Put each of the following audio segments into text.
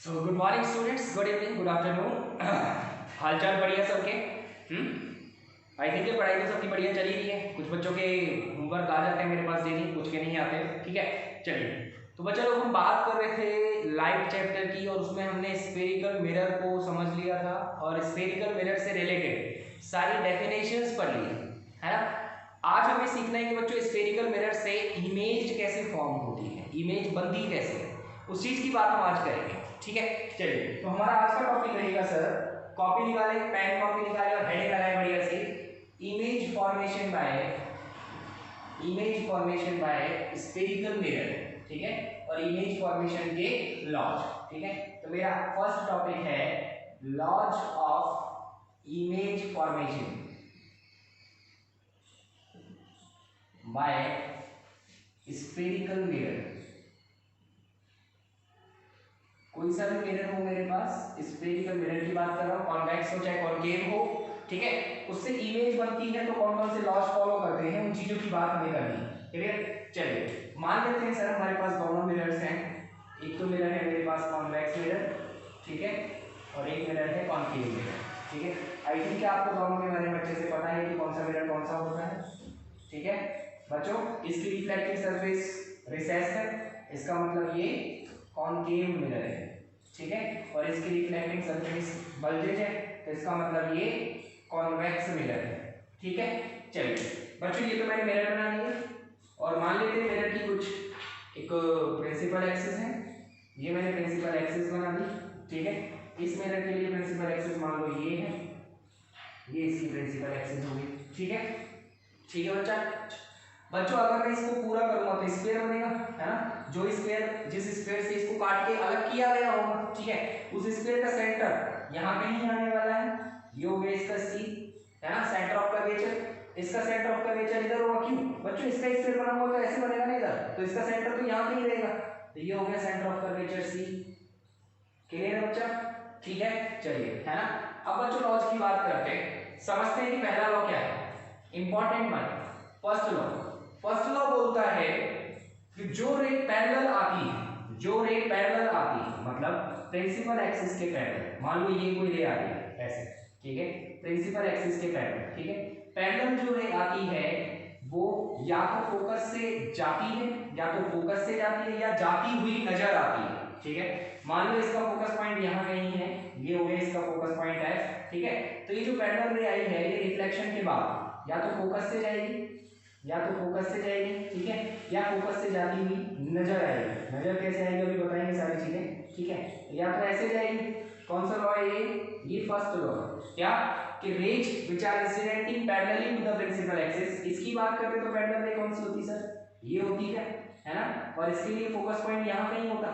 So good morning students, good evening, good afternoon. हालचाल बढ़िया सबके? आई थिंक ये पढ़ाई तो सबकी बढ़िया चली रही है। कुछ बच्चों के होमवर्क आ जाते हैं मेरे पास डेली, कुछ के नहीं आते। ठीक है, चलिए। तो बच्चों लोग हम बात कर रहे थे लाइट चैप्टर की, और उसमें हमने स्फेरिकल मिरर को समझ लिया था और स्फेरिकल मिरर से रिलेटेड सारी डेफिनेशंस पढ़ ली है ना। आज हमें सीखना है कि बच्चों स्फेरिकल मिरर से इमेज कैसे फॉर्म होती है, इमेज बनती कैसे है, उस चीज की बात हम आज करेंगे। ठीक है, चलिए। तो हमारा आज का टॉपिक रहेगा सर, कॉपी निकाले, पेन कॉपी निकाले और हेडिंग लगाए बढ़िया सी, image formation by spherical mirror. ठीक है, और इमेज फॉर्मेशन के लॉज। ठीक है, तो मेरा फर्स्ट टॉपिक है laws of image formation by spherical mirror. कोई सा भी मिरर हो मेरे पास, स्फेरिकल मिरर की बात कर रहा हूँ, कॉन्वेक्स हो चाहे कॉन्केव हो, ठीक है, उससे इमेज बनती है। तो कौन कौन से लॉज फॉलो करते हैं, उन चीजों की बात हमें करनी है। क्लियर? चलिए, मान लेते हैं सर हमारे पास दोनों मिरर्स हैं। एक तो मिरर है मेरे पास कॉन्वेक्स मिरर, ठीक है, और एक मिरर है कॉन्केव मिरर। ठीक है, आई थिंक आपको दोनों के बारे में अच्छे से पता है कि कौन सा मिरर कौन सा होता है। ठीक है बच्चों, इसकी रिफ्लेक्टिव सरफेस रिसेस है, इसका मतलब ये कॉन्केव मिरर है। ठीक है, और इसकी रिफ्लेक्टिंग सरफेस बल्जेज है, तो इसका मतलब ये कॉन्वेक्स मिरर है। ठीक है, चलिए बच्चों, ये तो मैंने मिरर बना दिया, और मान लेते हैं मिरर की कुछ एक प्रिंसिपल एक्सिस है। ये मैंने प्रिंसिपल एक्सिस बना दी। ठीक है, इस मिरर के लिए प्रिंसिपल एक्सिस मान लो ये है, ये इसकी प्रिंसिपल एक्सिस होगी। ठीक है, ठीक है बच्चों, अगर मैं इसको पूरा करूंगा तो स्फीयर बनेगा, है ना। जो स्फीयर, जिस स्फीयर से इसको काट के अलग किया गया होगा, ठीक है, उस स्फीयर का सेंटर यहाँ पे ही आने वाला है। ये हो गया इसका सी, है ना, सेंटर ऑफ कर्वेचर। इसका सेंटर ऑफ कर्वेचर इधर होगा, क्यों बच्चों, इसका स्फीयर बना हुआ तो ऐसे बनेगा ना इधर, तो इसका सेंटर तो यहाँ पे ही रहेगा। तो ये हो गया centre of curvature C. Clear है बच्चा? ठीक है, चलिए, है ना। अब बच्चों लॉज की बात करते हैं, समझते हैं कि पहला लॉ क्या है, इंपॉर्टेंट वन। फर्स्ट लॉ बोलता है कि जो रे पैरेलल आती है, जो रे पैरेलल आती है, मतलब प्रिंसिपल एक्सिस के पैरेलल, मान लो ये कोई रे आ रही है ऐसे, ठीक है, प्रिंसिपल एक्सिस के पैरेलल, ठीक है, पैरेलल जो रे आती है वो या तो फोकस से जाती है, या तो फोकस से जाती है या जाती हुई नजर आती है। ठीक है, मान लो इसका फोकस पॉइंट यहाँ कहीं है, ये हो गया इसका फोकस पॉइंट है। ठीक है, तो ये जो पैरेलल रे आई है, ये रिफ्लेक्शन के बाद या तो फोकस से जाएगी, या तो फोकस से जाएगी, ठीक है, या फोकस से जाती हुई नजर आएगी। नजर कैसे आएगी अभी बताएंगे सारी चीजें। ठीक है, या तो ऐसे जाएगी, कौन सा लॉ है ये फर्स्ट लॉ, क्या कि rays which are incidenting parallelly to the principal axis. इसकी बात करते तो पैरेलल रे कौन सी होती सर, ये होती है ना, और इसके लिए फोकस पॉइंट यहाँ कहीं होता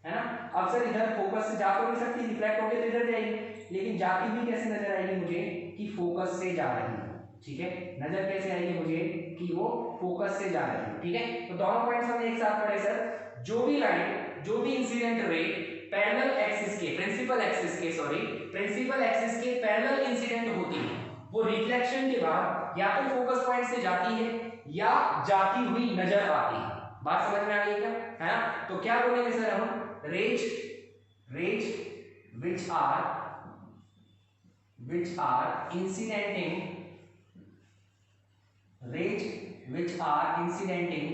है ना। अब सर इधर फोकस से जा तो नहीं सकती, रिफ्लेक्ट होकर तो इधर जाएगी, लेकिन जाती हुई कैसे नजर आएगी मुझे, कि फोकस से जा रही है। ठीक है, नजर कैसे आएगी मुझे, कि वो फोकस से जा रही है। ठीक है, तो दोनों पॉइंट्स हमने एक साथ पढ़े सर। जो भी लाइट, जो भी इंसिडेंट रे पैरेलल एक्सिस के, प्रिंसिपल एक्सिस के पैरेलल इंसिडेंट होती है, वो रिफ्लेक्शन के बाद या तो फोकस पॉइंट से जाती है या जाती हुई नजर आती है। बात समझ में आ गई क्या, है ना। तो क्या बोलेंगे सर हम, raise which are incidenting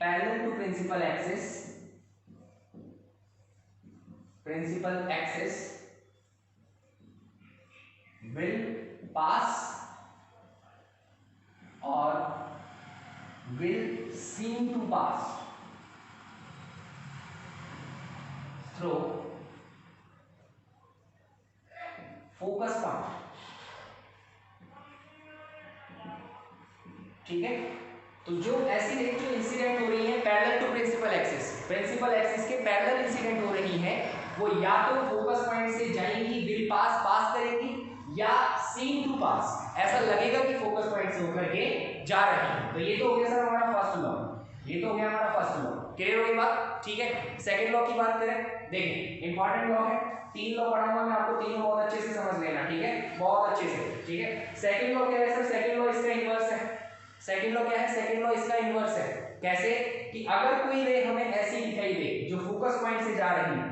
parallel to principal axis will pass or will seem to pass through focus point। ठीक है, तो जो ऐसी रेज जो इंसिडेंट हो रही है पैरेलल टू प्रिंसिपल एक्सिस के पैरेलल इंसिडेंट हो रही है, वो या तो फोकस पॉइंट से जाएंगी, विल पास करेंगी, या सीम टू पास, ऐसा लगेगा कि फोकस पॉइंट से होकर के जा रही है। तो ये तो हो गया सर हमारा फर्स्ट लॉ, ये तो हो गया हमारा फर्स्ट लॉ। क्लियर हो गई बात? ठीक है, सेकंड लॉ की बात करें, देखिए इंपॉर्टेंट लॉ है, 3 लॉ पढ़ाऊंगा मैं आपको, तीनों बहुत अच्छे से समझ लेना। ठीक है, बहुत अच्छे से। ठीक है, सेकंड लॉ क्या है सर, सेकंड लॉ इसका इन्वर्स है। सेकंड लॉ क्या है, सेकंड लॉ इसका इन्वर्स है। कैसे, कि अगर कोई रे हमें ऐसी दिखाई दे जो फोकस फोकस पॉइंट से जा रही हो,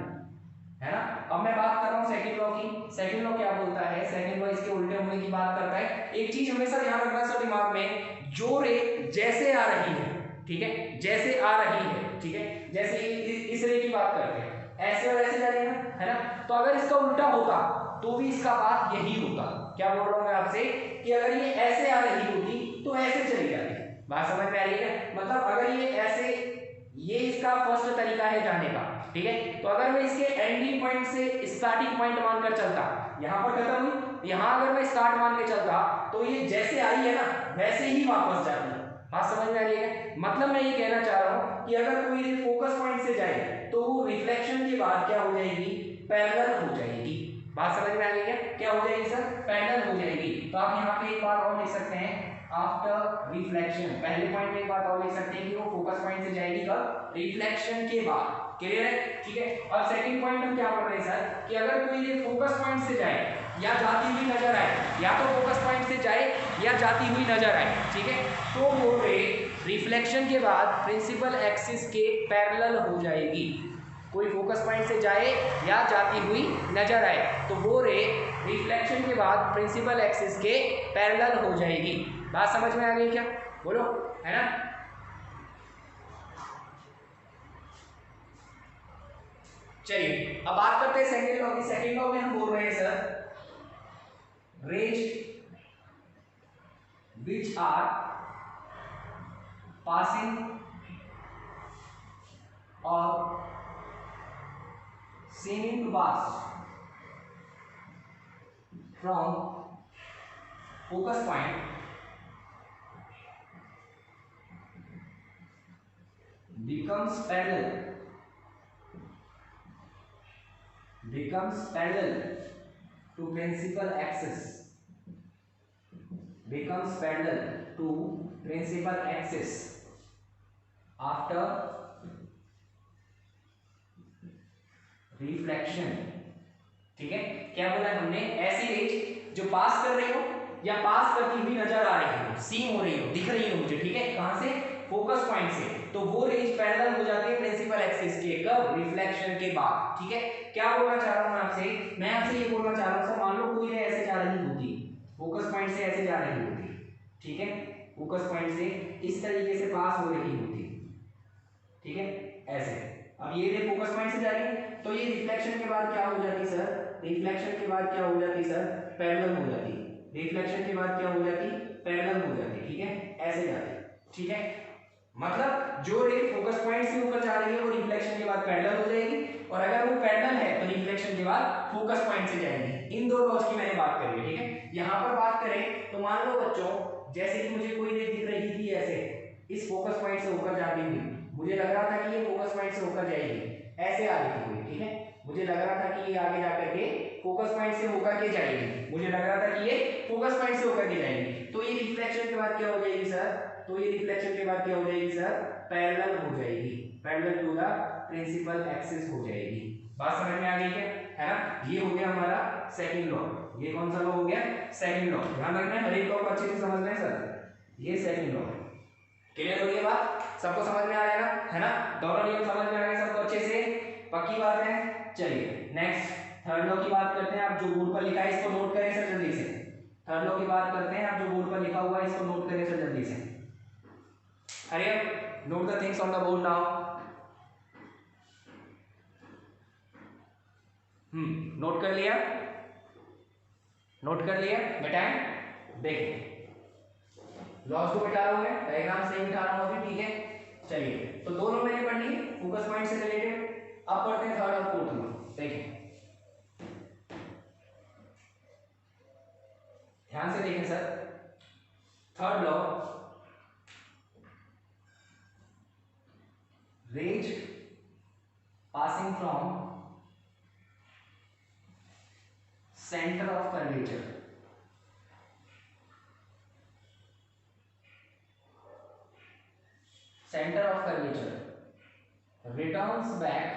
है ना। अब मैं बात कर रहा हूँ सेकंड लॉ की। सेकंड लॉ क्या बोलता है? सेकंड लॉ इसके उल्टे होने की बात करता है। एक चीज हमेशा ध्यान रखना सर दिमाग में, जो रे जैसे आ रही है, ठीक है, जैसे आ रही है, ठीक है, जैसे इस रे की बात करते हैं, ऐसे और ऐसे जा रही है ना, तो अगर इसका उल्टा होता तो भी इसका बात यही होता। क्या बोल रहा हूँ मैं आपसे कि अगर ये ऐसे आ रही होती तो ऐसे चली जाती। बात समझ में आ रही है? मतलब अगर ये ऐसे, ये इसका फर्स्ट तरीका है जाने का, ठीक है। तो अगर मैं इसके एंडिंग पॉइंट से स्टार्टिंग पॉइंट मानकर चलता, यहां पर खत्म हुई, यहां अगर मैं स्टार्ट मान के चलता तो ये जैसे आई है ना वैसे ही वापस जाती है। बात समझ में आ रही है? मतलब मैं ये कहना चाह रहा हूं कि अगर कोई फोकस पॉइंट से जाए तो वो रिफ्लेक्शन के बाद क्या हो जाएगी? पैरेलल हो जाएगी। बात समझ में आ रही है? क्या हो जाएगी सर? पैरेलल हो जाएगी। तो आप यहाँ पे एक बात और लिख सकते हैं, आफ्टर रिफ्लेक्शन। पहले पॉइंट में एक बात और लिख सकते हैं कि वो फोकस पॉइंट से जाएगी कब? रिफ्लेक्शन के बाद। क्लियर है? ठीक है। और सेकंड पॉइंट हम क्या पढ़ रहे हैं सर कि अगर कोई ये फोकस पॉइंट से जाए या जाती हुई नजर आए, या तो फोकस पॉइंट से जाए या जाती हुई नजर आए, ठीक है, तो वो रे रिफ्लेक्शन के बाद प्रिंसिपल एक्सिस के पैरेलल हो जाएगी। कोई फोकस पॉइंट से जाए या जाती हुई नजर आए तो वो रे रिफ्लेक्शन के बाद प्रिंसिपल एक्सिस के पैरेलल हो जाएगी। बात समझ में आ गई क्या? बोलो, है ना। चलिए अब बात करते हैं सेकंड लॉ की। सेकंड लॉ में हम बोल रहे हैं sir, rays which are passing or seeming to pass from focus point becomes parallel to principal axis, becomes parallel to principal axis after reflection. ठीक है, क्या बोला हमने? ऐसी रेज जो पास कर रही हो या पास करती हुई नजर आ रही हो, सीम हो रही हो, दिख रही हो मुझे, ठीक है, कहां से? फोकस पॉइंट से, तो वो रेज पैरेलल हो जाती है प्रिंसिपल एक्सिस के। कब? रिफ्लेक्शन के बाद। ठीक है, क्या बोलना चाह रहा हूं मैं आपसे? मैं आपसे ये बोलना चाह रहा हूं सर, मान लो कोई रे ऐसे जा रही होती, फोकस पॉइंट से ऐसे जा रही होती, ठीक है, फोकस पॉइंट से इस तरीके से पास हो रही होती, ठीक है, ऐसे। अब ये रे फोकस पॉइंट से जा रही है तो ये रिफ्लेक्शन के बाद क्या हो जाती सर? रिफ्लेक्शन के बाद क्या हो जाती सर? पैरेलल हो जाती। रिफ्लेक्शन के बाद क्या हो जाती? पैरेलल हो जाती, ठीक है, ऐसे जाती, ठीक है। मतलब जो रे फोकस पॉइंट से ऊपर जा रही है वो रिफ्लेक्शन के बाद पैरेलल हो जाएगी, और अगर वो पैरेलल है तो रिफ्लेक्शन के बाद फोकस पॉइंट से जाएगी। इन दो लॉज की मैंने बात करी है, ठीक है। यहाँ पर बात करें तो मान लो बच्चों, जैसे कि मुझे कोई रे दिख रही थी ऐसे इस फोकस पॉइंट से होकर जाती हुई, मुझे लग रहा था कि ये फोकस पॉइंट से होकर जाएगी, ऐसे आ रही थी, ठीक है, मुझे लग रहा था कि ये आगे जाकर के फोकस पॉइंट से होकर के जाएगी, मुझे लग रहा था कि ये फोकस पॉइंट से होकर के जाएगी, तो ये रिफ्लेक्शन के बाद क्या हो जाएगी सर? तो ये रिफ्लेक्शन के बाद क्या हो जाएगी सर? पैरेलल हो जाएगी, parallel to the principal axis हो जाएगी। बात समझ में आ गई क्या? है ना। ये हो गया हमारा सेकंड लॉ। ये कौन सा लॉ हो गया? Second law. ध्यान रखना है, हर एक लॉ को अच्छे से समझना है सर। ये सेकंड लॉ। क्लियर हो गई बात? सबको समझ में आ रहा है ना? दोनों नियम समझ में आ गए सबको अच्छे से? पक्की बात है। चलिए नेक्स्ट थर्ड लॉ की बात करते हैं। आप जो बोर्ड पर लिखा है इसको नोट करें सर जल्दी से। थर्ड लॉ की बात करते हैं, आप जो बोर्ड पर लिखा हुआ है इसको नोट करें सर जल्दी से। Hurry up, note the things on the board now. Note कर लिया? नोट कर लिया? बेटा देखिए, लॉस को बिठा रहा हूं मैं, डायग्राम से ही बिठा रहा हूं अभी, ठीक है। चलिए तो दोनों मैंने पढ़ ली फोकस पॉइंट से रिलेटेड। अब पढ़ते हैं थर्ड और फोर्थ लॉ। देखिए ध्यान से देखें sir, third law, rays passing from centre of curvature, center of curvature returns back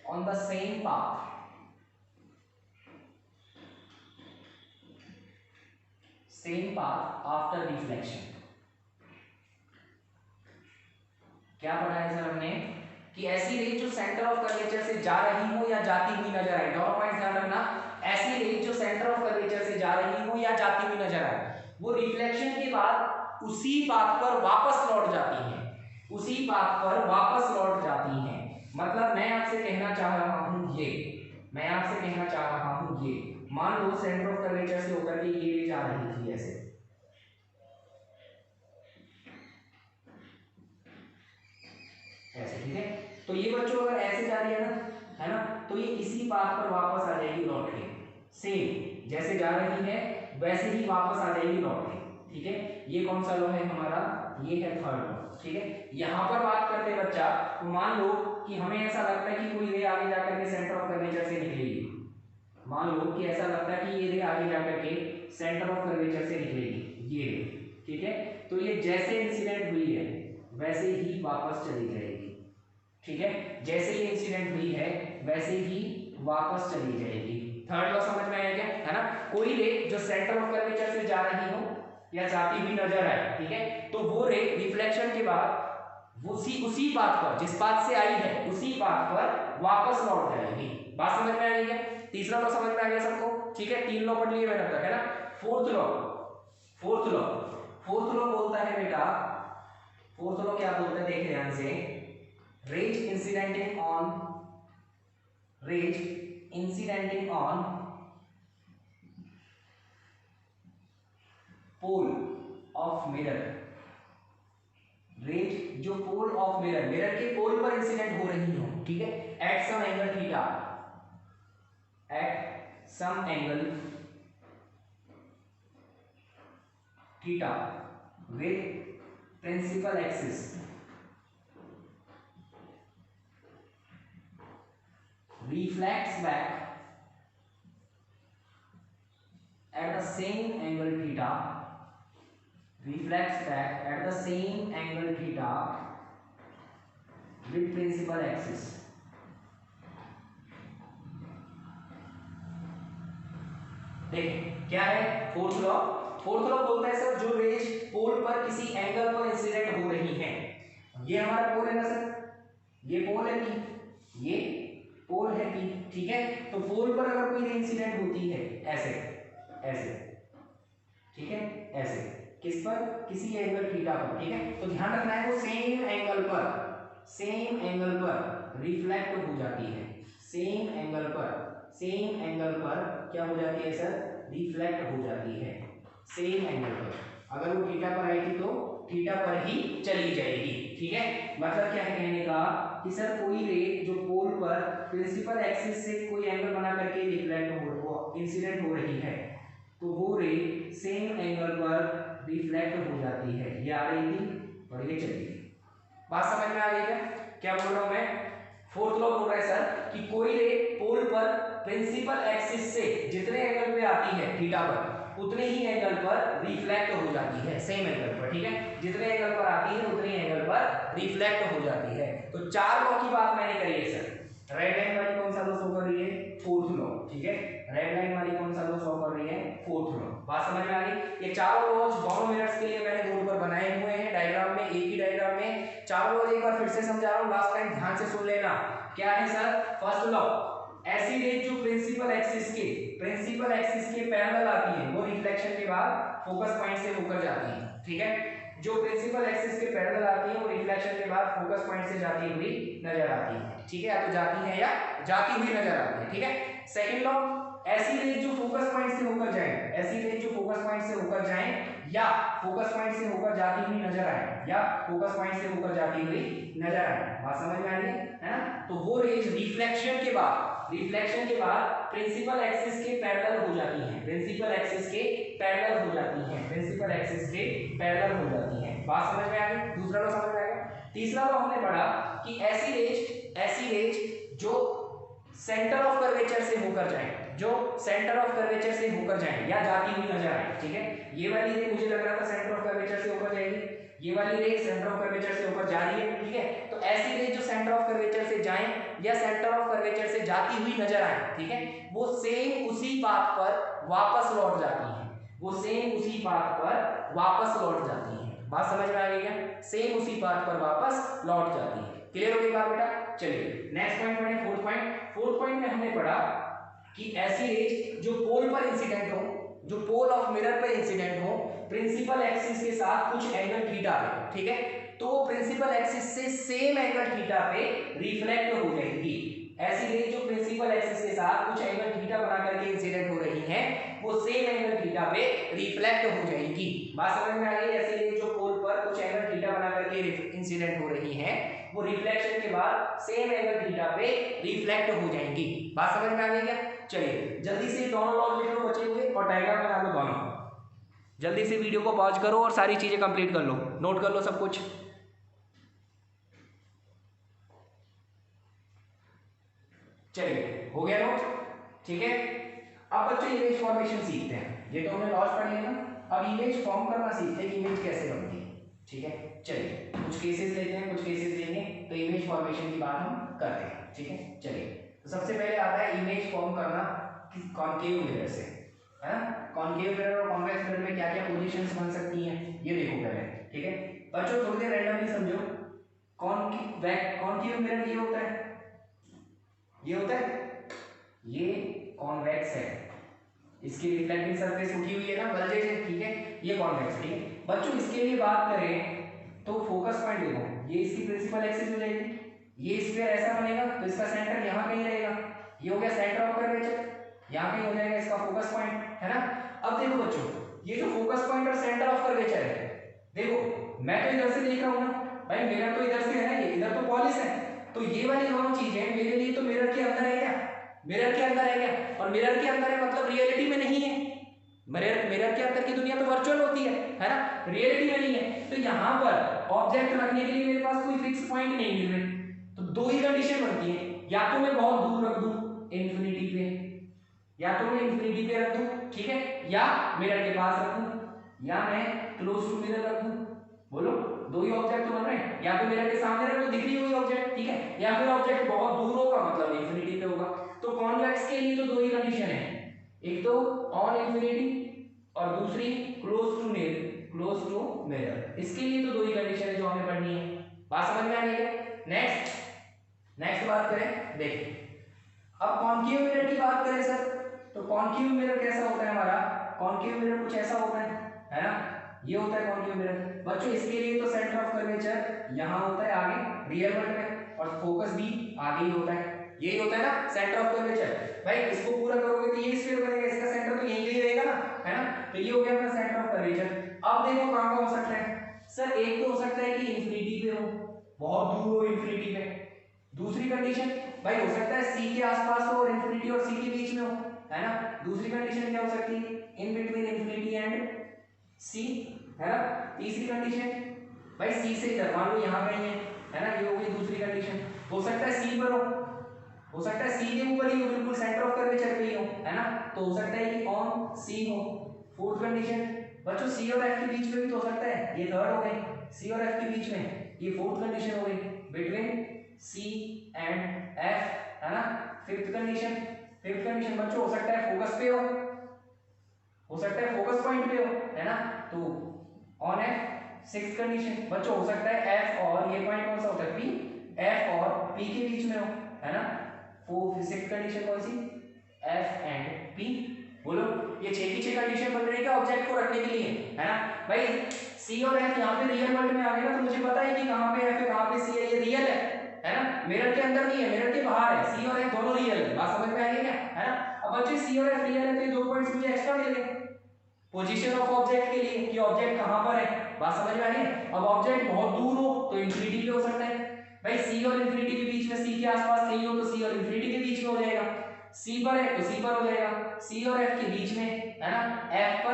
on the same path after deflection. क्या पढ़ा है सर हमने कि ऐसी रेज जो सेंटर ऑफ कर्वेचर से जा रही हो या जाती हुई नजर आए, दोनों पॉइंट ध्यान रखना, ऐसी रेज जो सेंटर ऑफ कर्वेचर से जा रही हो या जाती हुई नजर आए, वो रिफ्लेक्शन के बाद उसी पाथ पर वापस लौट जाती हैं, उसी पाथ पर वापस लौट जाती हैं। मतलब मैं आपसे कहना चाह रहा हूं ये, मैं आपसे कहना चाह रहा हूं ये, मान लो सेंटर ऑफ कर्वेचर से होकर के ये रेज आ रही थी ऐसे, ऐसे, ठीक है। तो ये बच्चों अगर ऐसे जा रही है ना, तो ये इसी पाथ पर वापस आ जाएगी लौट के, सेम जैसे जा रही है वैसे ही वापस आ जाएगी लौट के, ठीक है। ये कौन सा लॉ है हमारा, ये है थर्ड लॉ, ठीक है। यहां पर बात करते हैं बच्चा, तो मान लो कि हमें ऐसा लगता है कि कोई रे आगे जाकर के सेंटर ऑफ कर्वेचर से निकलेगी, मान लो कि ऐसा लगता है कि ये रे आगे जाकर के सेंटर ऑफ कर्वेचर से निकलेगी, ये रे, ठीक है। तो ये जैसे इंसिडेंट हुई है वैसे ही वापस चली जाएगी, ठीक है। जैसे ये इंसिडेंट हुई है वैसे ही वापस चली जाएगी। थर्ड लॉ समझ में आया क्या, है ना। कोई रे जो सेंटर ऑफ कर्वेचर से जा रही हो या जाती हुई नजर आए, ठीक है, तो वो रे रिफ्लेक्शन के बाद उसी पाथ पर, जिस पाथ से आई है उसी पाथ पर वापस लौट जाएगी। बात समझ में आ गई क्या। तीसरा लॉ समझ में आ गया सबको, ठीक है। तीन लॉ पढ़ लिए मैंने अब तक, है ना। फोर्थ लॉ बोलता है बेटा, फोर्थ लॉ क्या बोलता है, देख ध्यान से, rays incidenting on pole of mirror, rays जो पोल ऑफ मिरर, मिरर के पोल पर इंसिडेंट हो रही हो, ठीक है, at some angle theta, at some angle theta with principal axis, reflects back at the same angle theta, reflects back at the same angle theta with principal axis. देख क्या है फोर्थ लॉ बोलता है सर जो raise पोल पर किसी angle पर incident हो रही है, ये हमारा पोल है ना सर, ये पोल है P, ये पोल है P, ठीक है। तो पोल पर अगर कोई इंसिडेंट होती है ऐसे ऐसे, ठीक है, ऐसे किस पर, किसी एंगल थीटा पर, ठीक है। तो ध्यान रखना है वो सेम एंगल पर रिफ्लेक्ट हो जाती है, सेम एंगल पर क्या हो जाती है सर, रिफ्लेक्ट हो जाती है, सेम एंगल पर। अगर वो थीटा पर आई थी तो थीटा पर ही चली जाएगी, ठीक है। मतलब क्या है कहने का कि सर कोई रे जो पोल पर प्रिंसिपल एक्सिस से कोई एंगल बना करके रिफ्लेक्ट हो इंसिडेंट हो रही है, तो वो रे सेम एंगल पर रिफ्लेक्ट हो जाती है, ये आ रही थी और ये चली गई। बात समझ में आ गई क्या बोल रहा हूं मैं। फोर्थ लॉ बोल रहा है सर कि कोई रे पोल पर प्रिंसिपल एक्सिस से जितने एंगल पे आती है थीटा पर उतने ही एंगल पर रिफ्लेक्ट हो जाती है, सेम एंगल पर, ठीक है। जितने एंगल पर आती है उतने एंगल पर रिफ्लेक्ट हो जाती है। तो चार लॉ की बात मैंने करी है सर। रेड लाइन वाली कौन सा लॉ शो कर रही है, फोर्थ लॉ, ठीक है। रेड लाइन वाली कौन सा लॉ शो कर रही है, फोर्थ लॉ। बात समझ में आ गई। ये चारों लॉज दोनों मिनट्स के लिए मैंने बोर्ड पर बनाए हुए हैं डायग्राम में, एक ही डायग्राम में चारों लॉज एक बार फिर से समझा रहा हूं, लास्ट टाइम ध्यान से सुन लेना। क्या है सर, फर्स्ट लॉ, ऐसी रेज जो प्रिंसिपल एक्सिस के पैरेलल आती है वो रिफ्लेक्शन के बाद फोकस पॉइंट से होकर जाती है, ठीक है। जो प्रिंसिपल एक्सिस के पैरेलल आती है वो रिफ्लेक्शन के बाद फोकस पॉइंट से जाती हुई नजर आती है, ठीक है। या तो जाती है या जाती हुई नजर आती है, ठीक है। सेकंड लॉ, ऐसी रेज जो फोकस पॉइंट से होकर जाए, ऐसी रेज जो फोकस पॉइंट से होकर जाए या फोकस पॉइंट से होकर जाती हुई नजर आए, या फोकस पॉइंट से होकर जाती हुई नजर आए, बात समझ में आ रही है ना। तो वो रेज रिफ्लेक्शन के बाद प्रिंसिपल एक्सिस के पैरेलल हो जाती हैं, प्रिंसिपल एक्सिस के पैरेलल हो जाती हैं, बात समझ में आ गई। दूसरा लॉ समझ में आ गया। तीसरा लॉ हमने पढ़ा कि ऐसी रेज जो सेंटर ऑफ कर्वेचर से होकर जाए, या जाती हुई नजर आए, ठीक है। ये वाली रे मुझे लग रहा था सेंटर ऑफ कर्वेचर से होकर जाएगी, ये वाली रे सेंटर ऑफ कर्वेचर से होकर जा रही है, ठीक है। तो ऐसी रे जो सेंटर ऑफ कर्वेचर से जाएं या सेंटर ऑफ कर्वेचर से जाती हुई नजर आए, ठीक है, वो सेम उसी पाथ पर वापस लौट जाती हैं, बात समझ में आ गई क्या? सेम उसी पाथ पर वापस लौट जाती है। क्लियर हो गई बात बेटा? चलिए नेक्स्ट पॉइंट पढ़े, फोर्थ पॉइंट। फोर्थ पॉइंट में हमने पढ़ा कि ऐसी रेज जो पोल पर इंसिडेंट हो, जो पोल ऑफ मिरर पर इंसिडेंट हो, प्रिंसिपल एक्सिस के साथ कुछ एंगल थीटा पे, ठीक है, तो वो प्रिंसिपल एक्सिस से सेम एंगल थीटा पे रिफ्लेक्ट हो जाएगी। ऐसी रेज जो प्रिंसिपल एक्सिस के साथ कुछ एंगल थीटा बना करके इंसिडेंट हो रही है, वो सेम एंगल थीटा पे रिफ्लेक्ट हो जाएगी। बात समझ में आ गई? ऐसी रेज जो पोल पर कुछ एंगल थीटा बना करके इंसिडेंट हो रही है, वो रिफ्लेक्शन के बाद सेम एंगल थीटा पे रिफ्लेक्ट हो जाएंगी। बात समझ में आ गई क्या? चलिए जल्दी से दोनों लॉज लिख लो बचे हुए और डायग्राम बना लो दोनों। जल्दी से वीडियो को पॉज करो और सारी चीजें कंप्लीट कर लो, नोट कर लो सब कुछ। चलिए हो गया नोट, ठीक है। अब बच्चों इमेज फॉर्मेशन सीखते हैं। ये तो हमने लॉज पढ़ लिया ना, अब इमेज फॉर्म करना सीखते हैं कि इमेज कैसे बनती है, ठीक है। चलिए कुछ केसेस लेते हैं, कुछ केसेस लेंगे तो इमेज फॉर्मेशन की बात हम करते हैं, ठीक है। चलिए तो सबसे पहले आता है इमेज फॉर्म करना कॉनकेव मिरर से, है ना। कॉनकेव मिरर और कॉन्वेक्स मिरर में क्या क्या पोजीशंस बन सकती हैं ये देखो पहले, ठीक है। बच्चों थोड़ी देर रैंडमली समझो। कॉनकेव मिरर ये होता है, ये होता है, ये कॉन्वेक्स है, इसकी रिफ्लेक्टिंग सरफेस उठी हुई है ना, बल्जेज है, ठीक है। ये कॉन्वेक्स, ठीक है। बच्चों इसके लिए बात करें तो फोकस पॉइंट देखो, ये इसकी प्रिंसिपल एक्सिस हो जाएगी, ये स्फीयर ऐसा बनेगा तो इसका सेंटर यहाँ कहीं रहेगा, ये हो गया सेंटर ऑफ कर्वेचर, यहाँ कहीं हो जाएगा इसका फोकस पॉइंट, है ना। अब देखो बच्चों ये जो फोकस पॉइंट और सेंटर ऑफ कर्वेचर है, देखो मैं तो इधर से देख रहा हूँ ना भाई, मिरर तो इधर से है ना, ये इधर तो पॉलिश है, तो ये वाली दोनों चीजें मेरे लिए तो मिरर के अंदर है क्या, मिरर के अंदर है क्या, और मिरर के अंदर है मतलब रियलिटी में नहीं है। मिरर के अंदर की दुनिया तो वर्चुअल होती है ना, रियलिटी में नहीं है। तो यहाँ पर ऑब्जेक्ट रखने के लिए मेरे पास कोई फिक्स पॉइंट नहीं मिल रहे, तो दो ही कंडीशन बनती है, या तो मैं बहुत दूर रख दूं इंफिनिटी पे, या तो मैं इंफिनिटी पे रख दूं, ठीक है, या मिरर के पास रख दूं, या मैं क्लोज टू मिरर रख दूं। बोलो दो ही ऑब्जेक्ट तो बन रहे हैं, या तो मिरर के सामने रख दो दिख रही हुई ऑब्जेक्ट, ठीक है, या फिर ऑब्जेक्ट बहुत दूर होगा मतलब इंफिनिटी पे होगा। तो कॉन्वेक्स के लिए तो दो ही कंडीशन है, एक तो ऑन इंफिनिटी और दूसरी क्लोज टू मिरर। इसके लिए तो दो ही कंडीशन है जो हमें पढ़नी है। बात समझ में आ गई है? नेक्स्ट बात करें, देखिए अब कॉन्केव मिरर की बात करें सर, तो कॉन्केव मिरर कैसा होता है हमारा, कॉन्केव मिरर कुछ ऐसा होता है ना, ये होता है कॉन्केव मिरर। बच्चों इसके लिए तो सेंटर ऑफ कर्वेचर यहाँ होता है आगे रियल वर्ल्ड में, और फोकस भी आगे ही होता है, यही होता है ना सेंटर ऑफ कर्वेचर। भाई इसको पूरा करोगे तो ये स्फीयर बनेगा, इसका सेंटर तो यहीं रहेगा ना, है ना, तो ये हो गया अपना सेंटर ऑफ कर्वेचर। अब देखो कहां हो सकता है सर, एक तो हो सकता है कि इंफिनिटी पे हो, बहुत दूर हो इंफिनिटी पे, दूसरी कंडीशन भाई हो सकता है सी के आसपास हो और इंफिनिटी और सी के बीच में हो, है ना। दूसरी कंडीशन क्या हो सकती है, in between infinity and C, है ना। तीसरी कंडीशन भाई सी से इधर मान लो यहाँ कहीं है ना, ये हो गई दूसरी कंडीशन। हो सकता है सी पर हो सकता है सी के ऊपर ही हो, बिल्कुल सेंटर ऑफ कर्वेचर पे ही हो, है ना, तो हो सकता है कि ऑन सी हो। फोर्थ कंडीशन बच्चों सी और एफ के बीच में भी तो हो सकता है, ये थर्ड हो गई, सी और एफ के बीच में, ये फोर्थ कंडीशन हो गई, बिटवीन सी एंड एफ, है ना। फिफ्थ कंडीशन बच्चों हो सकता है फोकस पे हो सकता है फोकस पॉइंट पे हो, है ना, तो ऑन एफ। सिक्स्थ कंडीशन बच्चों हो सकता है एफ और ये पॉइंट कौन सा होता है पी, एफ और पी के बीच में हो, है ना। सिक्स्थ कंडीशन कौन सी, एफ एंड पी। बोलो ये 6 की 6 कंडीशन बन रही है क्या ऑब्जेक्ट को रखने के लिए, है ना। भाई सी और एफ यहाँ पे रियल वर्ल्ड में आ गए ना, तो मुझे पता है कि कहाँ पे एफ है कहाँ पे सी है, ये रियल है ना, मिरर के अंदर नहीं है, मिरर के बाहर है, सी और एफ दोनों रियल है। बात समझ में आ गई क्या, है ना। अब बच्चे सी और एफ रियल है तो ये 2 पॉइंट्स मुझे एक्स्ट्रा मिल गए पोजीशन ऑफ ऑब्जेक्ट के लिए कि ऑब्जेक्ट कहां पर है। बात समझ में आ रही है। अब ऑब्जेक्ट बहुत दूर हो तो इंफिनिटी पे हो सकता है, भाई सी और इंफिनिटी के बीच में, सी के आसपास कहीं हो तो सी और इंफिनिटी के बीच में हो जाएगा, सी पर है तो सी पर हो जाएगा, सी और एफ के बीच में, है ना, एफ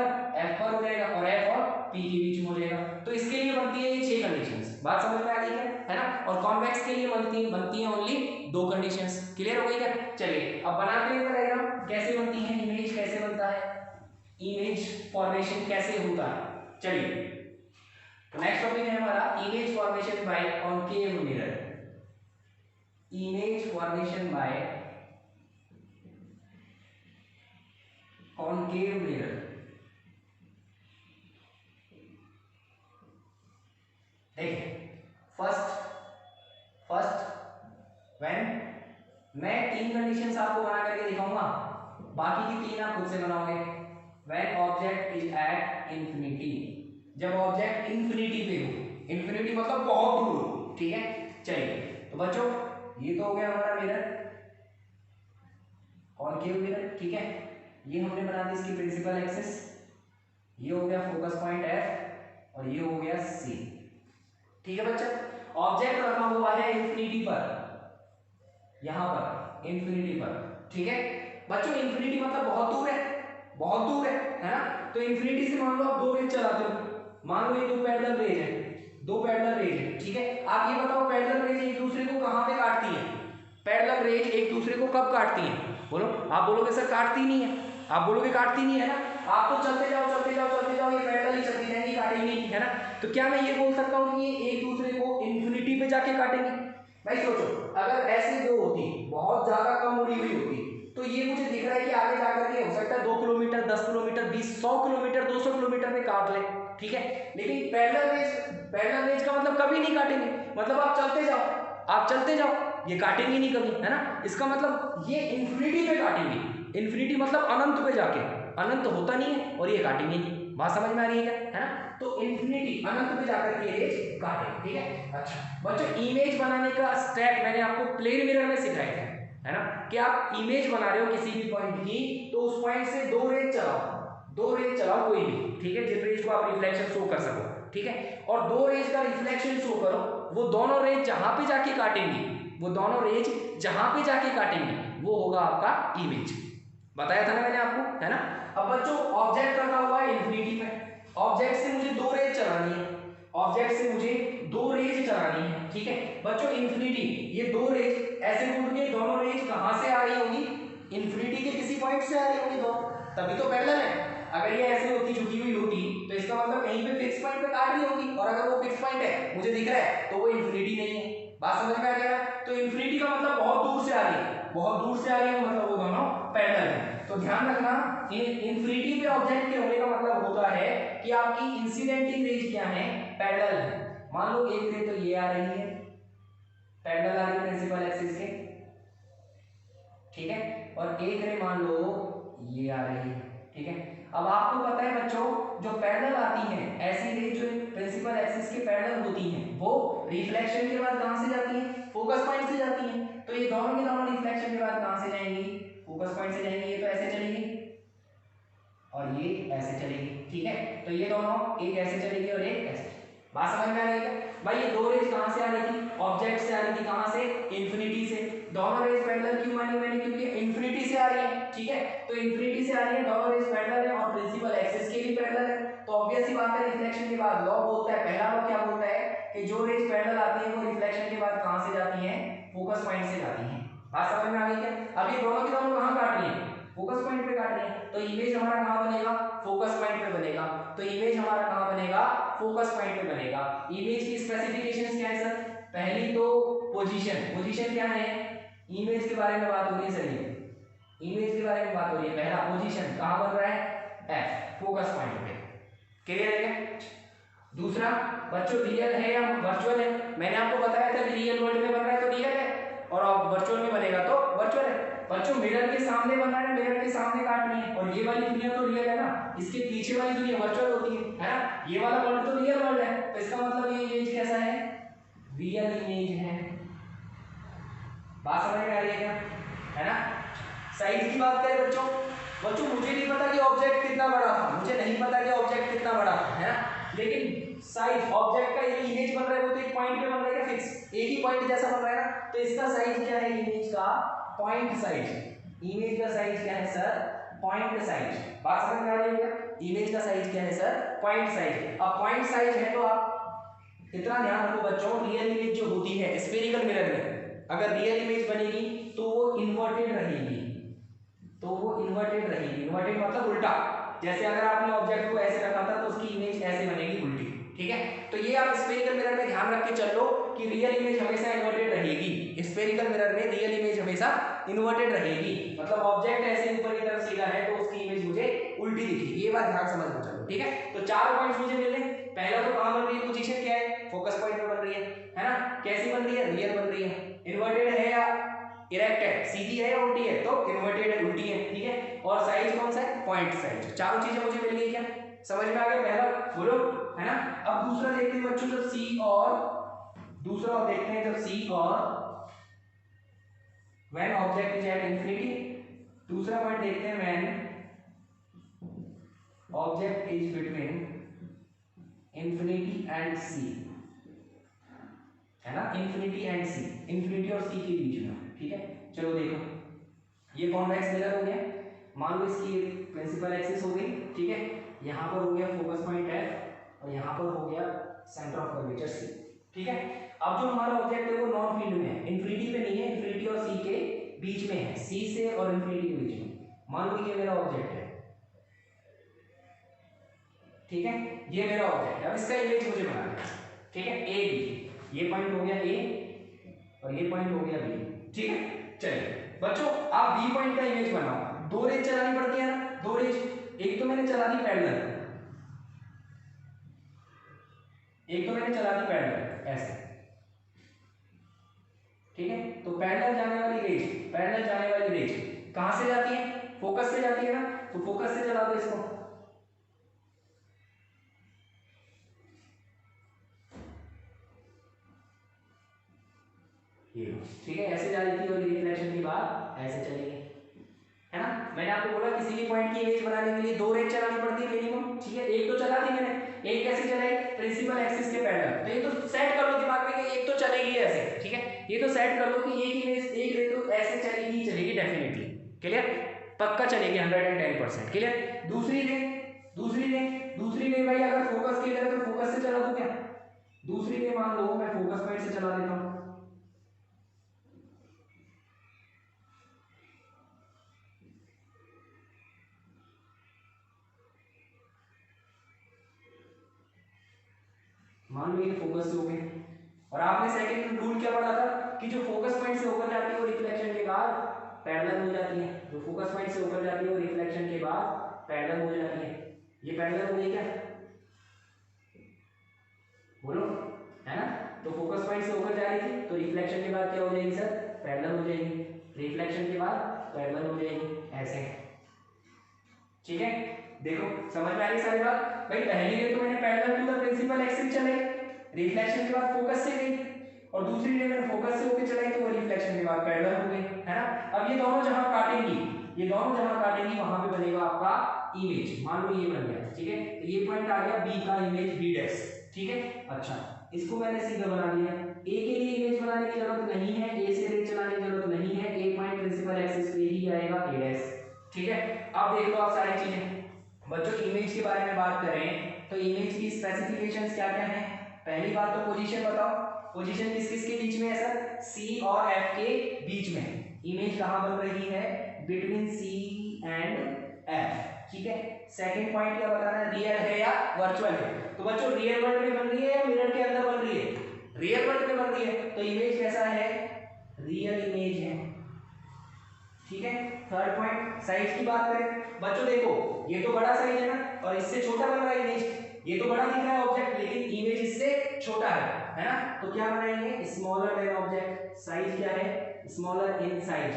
पर हो जाएगा, और एफ और पी के बीच में हो जाएगा। तो इसके लिए बनती है ये 6 कंडीशंस। बात समझ में आ गई है ना। और कॉन्वेक्स के लिए बनती है ओनली 2 कंडीशंस। क्लियर हो गई क्या। चलिए अब बनाते हैं डायग्राम, कैसे बनती है इमेज, कैसे बनता है इमेज फॉर्मेशन, कैसे होता है। चलिए तो नेक्स्ट टॉपिक है हमारा image formation bye concave mirror. Image formation bye concave mirror. देखिए फर्स्ट व्हेन, मैं 3 कंडीशंस आपको बना करके दिखाऊंगा, बाकी की 3 आप खुद से बनाओगे। When object is at infinity, जब ऑब्जेक्ट इंफिनिटी पे हो, इंफिनिटी मतलब बहुत दूर हो, ठीक है। चलिए तो बच्चों ये तो हो गया हमारा मिरर, कॉनकेव मिरर, ठीक है। ये हमने बना दी इसकी प्रिंसिपल एक्सिस, ये हो गया फोकस पॉइंट एफ और ये हो गया सी, ठीक है बच्चा। ऑब्जेक्ट रखा हुआ है इंफिनिटी पर, यहां पर इंफिनिटी पर, ठीक है बच्चों। इंफिनिटी मतलब बहुत दूर है, बहुत दूर है ना। तो इंफिनिटी से मान लो आप 2 रेज चलाते हो, मान लो ये 2 पैरेलल रेज है, 2 पैरेलल रेज है, ठीक है। आप ये बताओ पैरेलल रेज एक दूसरे को कहां पे काटती है? पैरेलल रेज एक दूसरे को कब काटती है? बोलो। आप बोलोगे सर काटती नहीं है, आप बोलोगे काटती नहीं है ना। आप तो चलते जाओ चलते जाओ चलते जाओ, ये पैरेलल ही चलती रहेंगी, काटेंगी नहीं, है ना। तो क्या मैं ये बोल सकता हूँ कि ये एक दूसरे को इंफिनिटी पे जाके काटेंगे? भाई सोचो, अगर ऐसे 2 होती, बहुत ज्यादा कम उड़ी हुई होती, तो ये मुझे दिख रहा है कि आगे जाकर के हो सकता है 2 किलोमीटर, 10 किलोमीटर, 20, 100 किलोमीटर, 200 किलोमीटर में काट ले, ठीक है। लेकिन पैरेलल रेज का मतलब कभी नहीं काटेंगे, मतलब आप चलते जाओ, आप चलते जाओ, ये काटेंगे नहीं कभी, है ना। इसका मतलब ये इंफिनिटी पे काटेंगे, इंफिनिटी मतलब अनंत पे जाके, अनंत होता नहीं है और ये काटेंगे नहीं। बात समझ में आ रही है क्या, है ना। तो इंफिनिटी अनंत पे जाकर के रेज काटे, ठीक है। अच्छा बच्चों, इमेज बनाने का स्टेप मैंने आपको प्लेन मिरर में सिखाया था, है ना, कि आप इमेज बना रहे हो किसी भी पॉइंट की, तो उस पॉइंट से 2 रेज चलाओ, 2 रेज चलाओ कोई भी, ठीक है, जिस रेज को आप रिफ्लेक्शन शो कर सको, ठीक है। और 2 रेज का रिफ्लेक्शन शो करो, वो दोनों रेज जहां पे जाके काटेंगी, वो दोनों रेज जहां पे जाके काटेंगे वो होगा आपका इमेज। बताया था ना मैंने आपको, है ना। अब बच्चों ऑब्जेक्ट रखा हुआ है इंफिनिटी में, ऑब्जेक्ट से मुझे 2 रेज चलानी है, ऑब्जेक्ट से मुझे 2 रेज चलानी है, ठीक है बच्चों। इंफिनिटी ये 2 रेज ऐसे घूम के, दोनों रेज कहां से आ रही होगी? इंफिनिटी के किसी पॉइंट से आ रही होगी, दो, तभी तो पैरेलल है। अगर ये ऐसे होती, झुकी हुई होती, तो इसका मतलब कहीं पे फिक्स पॉइंट पे काट रही होगी, और अगर वो फिक्स पॉइंट है मुझे दिख रहा है, तो वो इंफिनिटी नहीं है। बात समझ में आ गया? तो इंफिनिटी का मतलब बहुत दूर से आ रही है, बहुत दूर से आ रही है, मतलब वो दोनों पैरेलल है। तो ध्यान रखना, इंफिनिटी पे ऑब्जेक्ट के होने का मतलब होता है कि आपकी इंसिडेंटिंग रेज क्या है? पैरेलल है। मान लो एक रे तो ये आ रही है, पैरेलल आ रही है प्रिंसिपल एक्सिस के, ठीक है, और एक रे मान लो ये आ रही है, ठीक है। अब आपको पता है बच्चों, जो पैरेलल आती हैं ऐसी रेज जो प्रिंसिपल एक्सिस के पैरेलल होती हैं, वो रिफ्लेक्शन के बाद कहां से जाती हैं? फोकस पॉइंट से जाती हैं। तो ये दोनों की दोनों रिफ्लेक्शन के बाद कहां से जाएंगी? फोकस पॉइंट से जाएंगी। ये तो ऐसे चलेगी और ये ऐसे चलेगी, ठीक है। तो ये दोनों एक ऐसे चलेगी और एक ऐसे। बात समझ में आ रही है? भाई ये 2 रेज कहां से आ रही थी? ऑब्जेक्ट से आ रही थी, कहां से? इंफिनिटी से। दोनों रेज पैरेलल क्यों मानी मैंने? क्योंकि इंफिनिटी से आ रही है, ठीक है। तो इंफिनिटी से आ रही है, दोनों रेज पैरेलल है और प्रिंसिपल एक्सिस के भी पैरेलल है, तो ऑब्वियस सी बात है, रिफ्लेक्शन के बाद लॉ बोलता है, पहला लॉ क्या बोलता है कि जो रेज पैरेलल आती है वो रिफ्लेक्शन के बाद कहां से जाती हैं? फोकस पॉइंट से जाती हैं। बात समझ में आ गई क्या? अब ये दोनों के दोनों कहां काट रही हैं? फोकस पॉइंट पे काट रही है, तो इमेज हमारा कहां बनेगा? फोकस पॉइंट पे बनेगा। तो इमेज हमारा कहां बनेगा? फोकस पॉइंट पे बनेगा। इमेज की स्पेसिफिकेशंस क्या है सर? पहली तो पोजीशन, पोजीशन क्या है? इमेज के बारे में बात हो रही है सर, ये इमेज के बारे में बात हो रही है। पहला पोजीशन कहां बन रहा है? एफ, फोकस पॉइंट पे। क्लियर है क्या? दूसरा बच्चों, रियल है या वर्चुअल है? मैंने आपको बताया था कि रियल वर्ल्ड में बन रहा है तो रियल है, और वर्चुअल में बनेगा तो वर्चुअल है। बच्चों मिरर के सामने बन रहा है, मिरर के सामने काटनी है, और ये वाली दुनिया तो रियल है ना, इसके पीछे वाली दुनिया वर्चुअल होती है ना। ये वाला वर्ल्ड तो रियल वर्ल्ड है, तो इसका मतलब ये इमेज कैसा है? रियल इमेज है। बात समझ में आ रही है क्या, है ना। साइज की बात करें बच्चों, बच्चों मुझे नहीं पता कि ऑब्जेक्ट कितना बड़ा था, मुझे नहीं पता कि ऑब्जेक्ट कितना बड़ा था, है ना, लेकिन साइज ऑब्जेक्ट का, ये इमेज बन रहा है वो तो एक पॉइंट पे बन रहा है क्या? फिक्स एक ही पॉइंट जैसा बन रहा है ना, तो इसका साइज क्या है? इमेज का पॉइंट साइज। इमेज का साइज क्या है सर? Point size. बात समझ में आ रही है क्या? इमेज का साइज क्या है सर? Point size. अब पॉइंट साइज है तो आप इतना ध्यान रखो बच्चों, रियल इमेज जो होती है स्फेरिकल मिरर में, अगर रियल इमेज बनेगी तो वो इन्वर्टेड रहेगी, तो वो इन्वर्टेड रहेगी। इन्वर्टेड मतलब उल्टा, जैसे अगर आपने ऑब्जेक्ट को ऐसे रखा था तो उसकी इमेज ऐसे बनेगी उल्टी, ठीक है। तो ये आप स्फेरिकल मिरर में ध्यान रख के चलो कि रियल इमेज हमेशा इन्वर्टेड रहेगी। स्फेरिकल मिरर में रियल इमेज हमेशा इन्वर्टेड रहेगी, मतलब ऑब्जेक्ट ऐसे ऊपर की तरफ सीधा है तो उसकी इमेज मुझे उल्टी दिखेगी। ये बात ध्यान समझ में चलो, ठीक है। तो 4 पॉइंट्स मुझे मिले, पहला तो कहां बन रही है पोजीशन, क्या है, फोकस पॉइंट पे बन रही है ना, कैसी बन रही है, रियल बन रही है। इन्वर्टेड है या इरेक्ट है, सीधी है या उल्टी है, तो इन्वर्टेड है, उल्टी है, ठीक है। और साइज कौन सा है, पॉइंट साइज। चारों चीजें मुझे मिल गई क्या, समझ में आ गया पहला, बोलो, है ना। अब दूसरा देखते हैं बच्चों, जब सी और दूसरा देखते हैं जब सी और when object is at infinity. दूसरा पॉइंट देखते हैं when object is between infinity and C, है ना, इंफिनिटी एंड सी, इंफिनिटी और सी के बीच में, ठीक है। चलो देखो, ये कॉन्वेक्स मिरर हो गया, मान लो इसकी प्रिंसिपल एक्सिस हो गई, ठीक है। यहाँ पर हो गया फोकस पॉइंट एफ और यहाँ पर हो गया सेंटर ऑफ कर्वेचर सी, ठीक है। अब जो हमारा ऑब्जेक्ट है वो नॉन फील्ड में है, इंफिनिटी पे नहीं है, इंफिनिटी और सी के बीच में है, सी से और इंफिनिटी के बीच में। मान लो ये मेरा ऑब्जेक्ट है, ठीक है, ये मेरा ऑब्जेक्ट है। अब इसका इमेज मुझे बनाना है, ठीक है, ए बी, ये पॉइंट हो गया ए और ये पॉइंट हो गया बी, ठीक है। चलिए बच्चों, आप बी पॉइंट का इमेज बनाओ। दो रेज चलानी पड़ती है ना, दो रेज, एक तो मैंने चला दी पैरेलल, एक तो मैंने चला दी पैरेलल ऐसे, ठीक है। तो पैरेलल जाने वाली रेज, पैरेलल जाने वाली रेज कहां से जाती है, फोकस से जाती है ना, तो फोकस से चला दो इसको, ये ठीक है, ऐसे जा रही थी और रिफ्लेक्शन के बाद ऐसे चलेगी, है ना। मैंने आपको बोला किसी भी पॉइंट की इमेज बनाने के लिए दो रेज चलानी पड़ती है मिनिमम, ठीक है। एक तो चला दी मैंने, एक कैसे चलाई, प्रिंसिपल एक्सिस के पैरेलल। तो ये तो सेट कर लो दिमाग में कि एक तो चलेगी ऐसे, ठीक है। ये तो सेट कर लो कि एक इमेज, एक रे तो ऐसे चलेगी ही चलेगी डेफिनेटली, क्लियर, पक्का चलेगी 110%, क्लियर। दूसरी रे, दूसरी रे, दूसरी रे भाई अगर फोकस की तरह तो फोकस से चला दूं क्या, दूसरी रे मान लो मैं फोकस पॉइंट से चला देता हूं, मान लो ये फोकस से हो गए। और आपने सेकंड रूल क्या पढ़ा था कि जो फोकस पॉइंट से होकर जाती है वो रिफ्लेक्शन के बाद पैरेलल हो जाती है, जो फोकस पॉइंट से होकर जाती है वो रिफ्लेक्शन के बाद पैरेलल हो जाती है। ये पैरेलल हो गई क्या, बोलो, है ना। तो फोकस पॉइंट से होकर जा रही थी तो रिफ्लेक्शन के बाद क्या हो जाएगी सर, पैरेलल हो जाएगी, रिफ्लेक्शन के बाद पैरेलल हो जाएगी, ऐसे, ठीक है। देखो समझ में आ रही सारी बात भाई। पहली रे तो मैंने parallel to the principal axis चलाई, रिफ्लेक्शन के बाद फोकस से गई, और दूसरी रे मैंने फोकस से होकर चलाई तो वो रिफ्लेक्शन के बाद पैरेलल हो गई, है ना। अब ये दोनों जहां काटेंगी, ये दोनों जहां काटेंगी वहां पे बनेगा आपका इमेज, मान लो ये बन गया, ठीक है। तो ये पॉइंट आ गया बी का इमेज, बी डैश, ठीक है। अच्छा, इसको मैंने सीधा बना दिया, ए के लिए इमेज बनाने की जरूरत नहीं है, ए से रे चलाने की जरूरत नहीं है, ए पॉइंट प्रिंसिपल एक्सिस पे ही आएगा, ए डैश, ठीक है। अब देख लो आप सारी चीजें बच्चों, इमेज के बारे में बात करें तो इमेज की स्पेसिफिकेशंस क्या क्या हैं। पहली बात तो पोजीशन बताओ, पोजीशन किस किस के बीच में है सर, सी और एफ के बीच में। इमेज कहां बन रही है, बिटवीन सी एंड एफ, ठीक है। सेकंड पॉइंट क्या बताना है, रियल है या वर्चुअल है। तो बच्चों रियल वर्ल्ड में बन रही है या मिरर के अंदर बन रही है, रियल वर्ल्ड में बन रही है, तो इमेज कैसा है, रियल इमेज है, ठीक है। थर्ड पॉइंट, साइज की बात करें बच्चों, देखो ये तो बड़ा साइज है ना और इससे छोटा बन रहा है इमेज, ये तो बड़ा दिख रहा है ऑब्जेक्ट लेकिन इमेज इससे छोटा है ना। तो क्या बनाएंगे, स्मॉलर देन ऑब्जेक्ट, साइज क्या है, स्मॉलर इन साइज,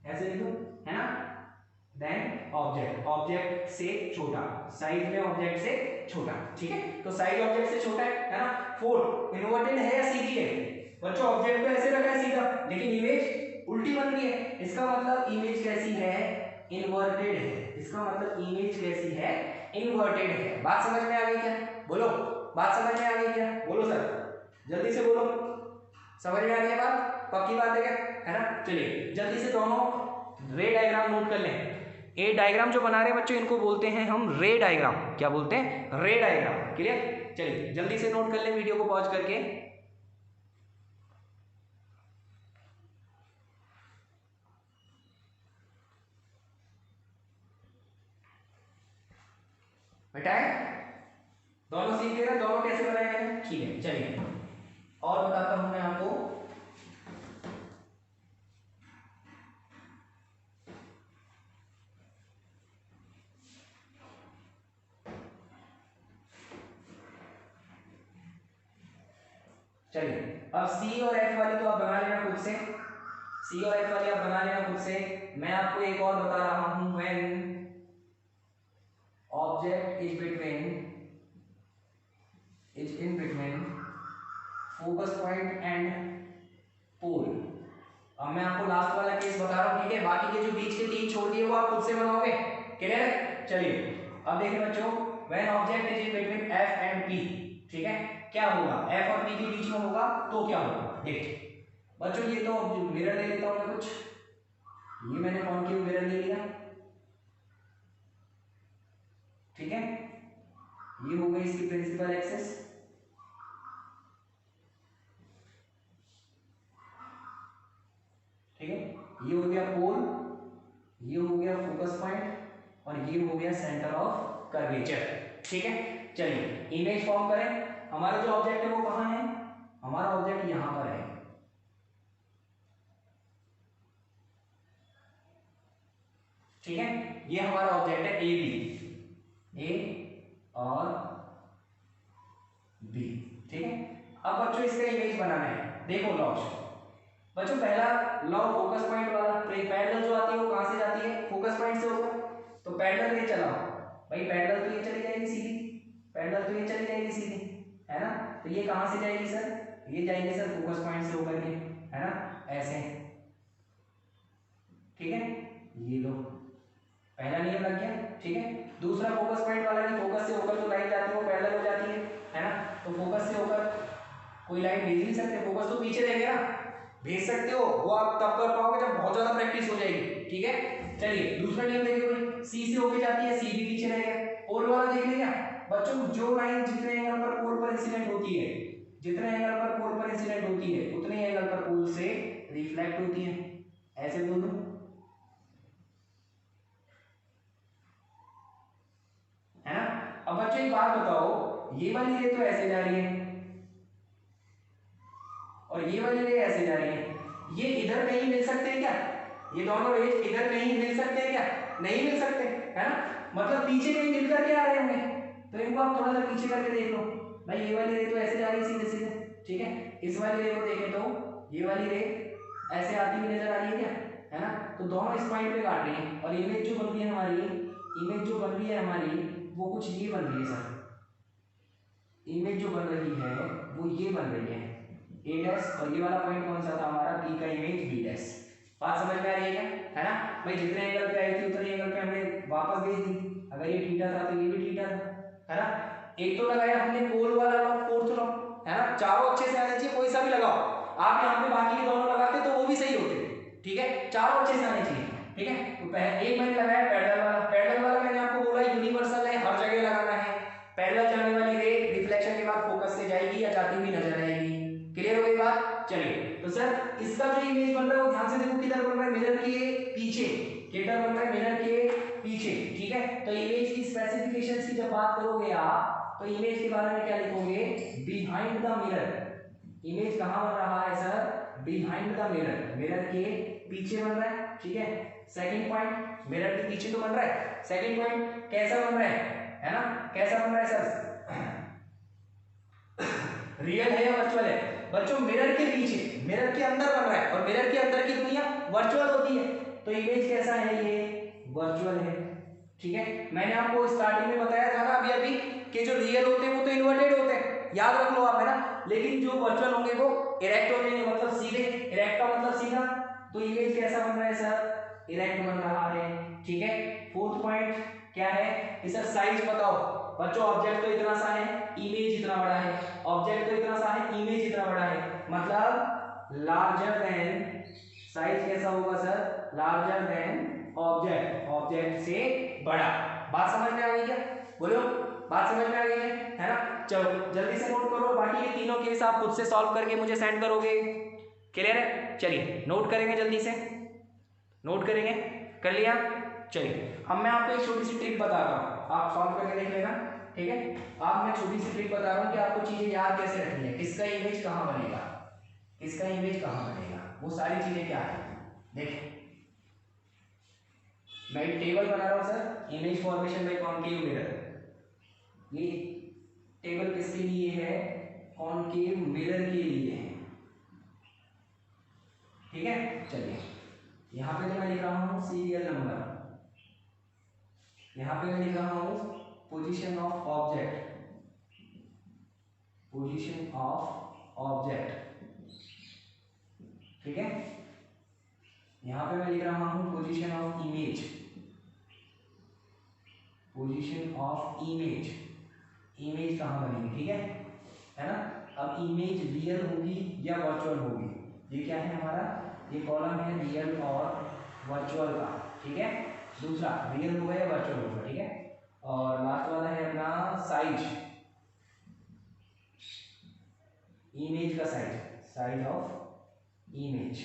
ऐसे लिखो, है ना, देन ऑब्जेक्ट, ऑब्जेक्ट से छोटा, साइज में ऑब्जेक्ट से छोटा, ठीक है। तो साइज ऑब्जेक्ट से छोटा है ना। फोर्थ, इन्वर्टेड है या सीधी है, बच्चों ऑब्जेक्ट को ऐसे रखा है सीधा लेकिन इमेज उल्टी बन रही है, इसका मतलब इमेज कैसी है, इन्वर्टेड है, इसका मतलब इमेज कैसी है, इन्वर्टेड है। बात समझ में आ गई क्या, बोलो, बात समझ में आ गई क्या, बोलो सर, जल्दी से बोलो, समझ में आ गई बात, पक्की बात है क्या, है ना। चलिए जल्दी से दोनों रे डायग्राम नोट कर लें। ए डायग्राम जो बना रहे हैं बच्चों इनको बोलते हैं हम रे डायग्राम, क्या बोलते हैं, रे डायग्राम, क्लियर। चलिए जल्दी से नोट कर लें वीडियो को पॉज करके। बेटा दोनों सीख लेना, दोनों कैसे बनाए गए, ठीक है। चलिए और बताता हूं मैं आपको, चलिए अब सी और एफ वाली तो आप बना लेना खुद से, सी और एफ वाली आप बना लेना खुद से। मैं आपको एक और बता रहा हूं, when object is in between focus point and pole. अब मैं आपको लास्ट वाला केस बता रहा हूं, ठीक है, बाकी के जो बीच के तीन छोड़ दिए वो आप खुद से बनाओगे, क्लियर है। चलिए अब देखिए बच्चों, when object is in between F and P, ठीक है, क्या होगा, एफ और पी के बीच में होगा तो क्या होगा। देखिए बच्चों ये तो मिरर ले लेता हूं मैं कुछ, ये मैंने कॉन्केव मिरर ले लिया, ठीक है, ये हो गई इसकी प्रिंसिपल एक्सिस, ठीक है, ये हो गया पोल, ये हो गया फोकस पॉइंट और ये हो गया सेंटर ऑफ कर्वेचर, ठीक है। चलिए इमेज फॉर्म करें। हमारा जो ऑब्जेक्ट है वो कहां है, हमारा ऑब्जेक्ट यहां पर है, ठीक है, ये हमारा ऑब्जेक्ट है ए बी, ए और बी, ठीक है। अब बच्चों इसका इमेज बनाना है। देखो लॉज बच्चों, पहला लॉ फोकस पॉइंट वाला, पैरेलल जो आती है वो कहां से जाती है, फोकस पॉइंट से होकर, तो पैरेलल ये चलाओ भाई, पैरेलल तो ये चली जाएगी सीधी, पैरेलल तो ये चली जाएगी सीधी, है ना, तो ये कहां से जाएगी सर, ये जाएगी सर फोकस पॉइंट से होकर के, है ना, ऐसे, ठीक है, ये लो पहला नियम लग गया, ठीक है। दूसरा फोकस पॉइंट वाला नहीं, फोकस से होकर जो लाइन जाती है वो पैरेलल हो जाती है ना, तो फोकस से होकर कोई लाइन भेज नहीं सकते, फोकस तो पीछे रहेगा ना, भेज सकते हो वो आप तब कर पाओगे जब बहुत ज्यादा प्रैक्टिस हो जाएगी, ठीक है। चलिए दूसरा नियम देखिए भाई, सी से होके जाती है, सी भी पीछे रहेगा। पोल वाला देख लिया बच्चों, जो लाइन जितने एंगल पर पोल पर इंसिडेंट होती है, जितने एंगल पर पोल पर इंसिडेंट होती है उतने एंगल पर पोल से रिफ्लेक्ट होती है, ऐसे बोल दो, है ना। अब बच्चों एक बात बताओ, ये वाली रे तो ऐसे जा रही है और ये वाली रे ऐसे जा रही है, ये इधर कहीं मिल सकते हैं क्या, ये दोनों रेज इधर कहीं मिल सकते हैं क्या, नहीं मिल सकते, है ना, मतलब पीछे कहीं मिल करके आ रहे होंगे, तो इनको आप थोड़ा सा पीछे करके देख लो भाई, ये वाली रे तो ऐसे जा रही है सीधे सीधे, ठीक है, इस वाली रे को देखें तो ये वाली रे ऐसे आती हुई नजर आ रही है क्या, है ना, तो दोनों इस पॉइंट पे काट रही है और इमेज जो बन रही है हमारी, इमेज जो बन रही है हमारी वो कुछ ये बन रही है सर, इमेज जो बन रही है वो ये बन रही है ए डैश, और ये वाला पॉइंट कौन सा था हमारा, बी का इमेज बी डैश। बात समझ में आ रही है क्या, है ना भाई, जितने एंगल पे आई थी उतने एंगल पे हमने वापस भेज दी, अगर ये थीटा था तो ये भी थीटा था, है ना। एक तो लगाया हमने पोल वाला लॉ, फोर्थ लॉ, है ना, चारों अच्छे से आने चाहिए, कोई सा भी लगाओ आप, यहाँ पे बाकी के दोनों लगाते तो वो भी सही होते, ठीक है, चारों अच्छे से आने चाहिए, ठीक है। तो एक मैंने लगाया पैरेलल वाला, पैरेलल वाला मैंने आपको बोला यूनिवर्सल है, हर जगह लगाना है, पैरेलल जाने वाली रे रिफ्लेक्शन के बाद फोकस से जाएगी या जाती हुई नजर आएगी, क्लियर हो गई बात। चलिए तो सर इसका जो इमेज बन रहा है वो ध्यान से देखो किधर बन रहा है, मिरर के पीछे, किधर बन रहा है, मिरर के पीछे, ठीक है। तो इमेज की स्पेसिफिकेशंस की जब बात करोगे आप, तो इमेज के बारे में क्या लिखोगे, बिहाइंड द मिरर, इमेज कहां बन रहा है sir, behind the mirror, mirror के पीछे बन रहा है, ठीक है। सेकंड पॉइंट, मिरर के पीछे तो बन रहा है, सेकंड पॉइंट कैसा बन रहा है ना, कैसा बन रहा है सर, रियल है या वर्चुअल है बच्चों, मिरर के पीछे, मिरर के अंदर बन रहा है, और मिरर के अंदर की दुनिया वर्चुअल होती है, तो इमेज कैसा है, ये वर्चुअल है, ठीक है। मैंने आपको स्टार्टिंग में बताया था ना अभी अभी कि जो रियल होते हैं वो तो इन्वर्टेड होते हैं, याद रख लो आप, है ना, लेकिन जो वर्चुअल होंगे वो इरेक्ट हो जाएंगे, मतलब सीधे, इरेक्ट का मतलब सीधा, तो इमेज कैसा बन रहा है सर, इरेक्ट बन रहा है, ठीक है। फोर्थ पॉइंट क्या है कि सर साइज बताओ बच्चों, ऑब्जेक्ट तो इतना सा है, इमेज इतना बड़ा है, ऑब्जेक्ट तो इतना सा है, इमेज इतना बड़ा है, मतलब लार्जर देन, साइज कैसा होगा sir, larger than object, object से बड़ा। बात समझ में आ गई क्या, बोलो बात समझ में आ गई है ना। चलो जल्दी से नोट करो, बाकी ये तीनों केस आप खुद से सॉल्व करके मुझे सेंड करोगे, क्लियर है। चलिए नोट करेंगे, जल्दी से नोट करेंगे, कर लिया। चलिए अब मैं आपको एक छोटी सी ट्रिक बता रहा हूँ, आप सॉल्व करके देख लेना, ठीक है। अब मैं छोटी सी ट्रिक बता रहा हूँ कि आपको चीजें याद कैसे रखनी है, किसका इमेज कहाँ बनेगा, किसका इमेज कहाँ बनेगा, वो सारी चीजें क्या है। देखिए मैं एक टेबल बना रहा हूँ sir, image formation bye concave mirror, ये टेबल किसके लिए है, कॉनकेव मिरर के लिए है, ठीक है। चलिए यहाँ पे जो मैं लिख रहा हूँ सीरियल नंबर, यहाँ पे मैं लिख रहा हूँ position of object, position of object, ठीक है। यहाँ पे मैं लिख रहा हूँ position of image, position of image, image कहाँ बनेगी, ठीक है ना। अब इमेज रियल होगी या वर्चुअल होगी, ये क्या है हमारा, ये कॉलम है रियल और वर्चुअल का, ठीक है। दूसरा रियल होगा या वर्चुअल होगा, ठीक है। और लास्ट वाला है अपना साइज, इमेज का साइज, साइज ऑफ इमेज,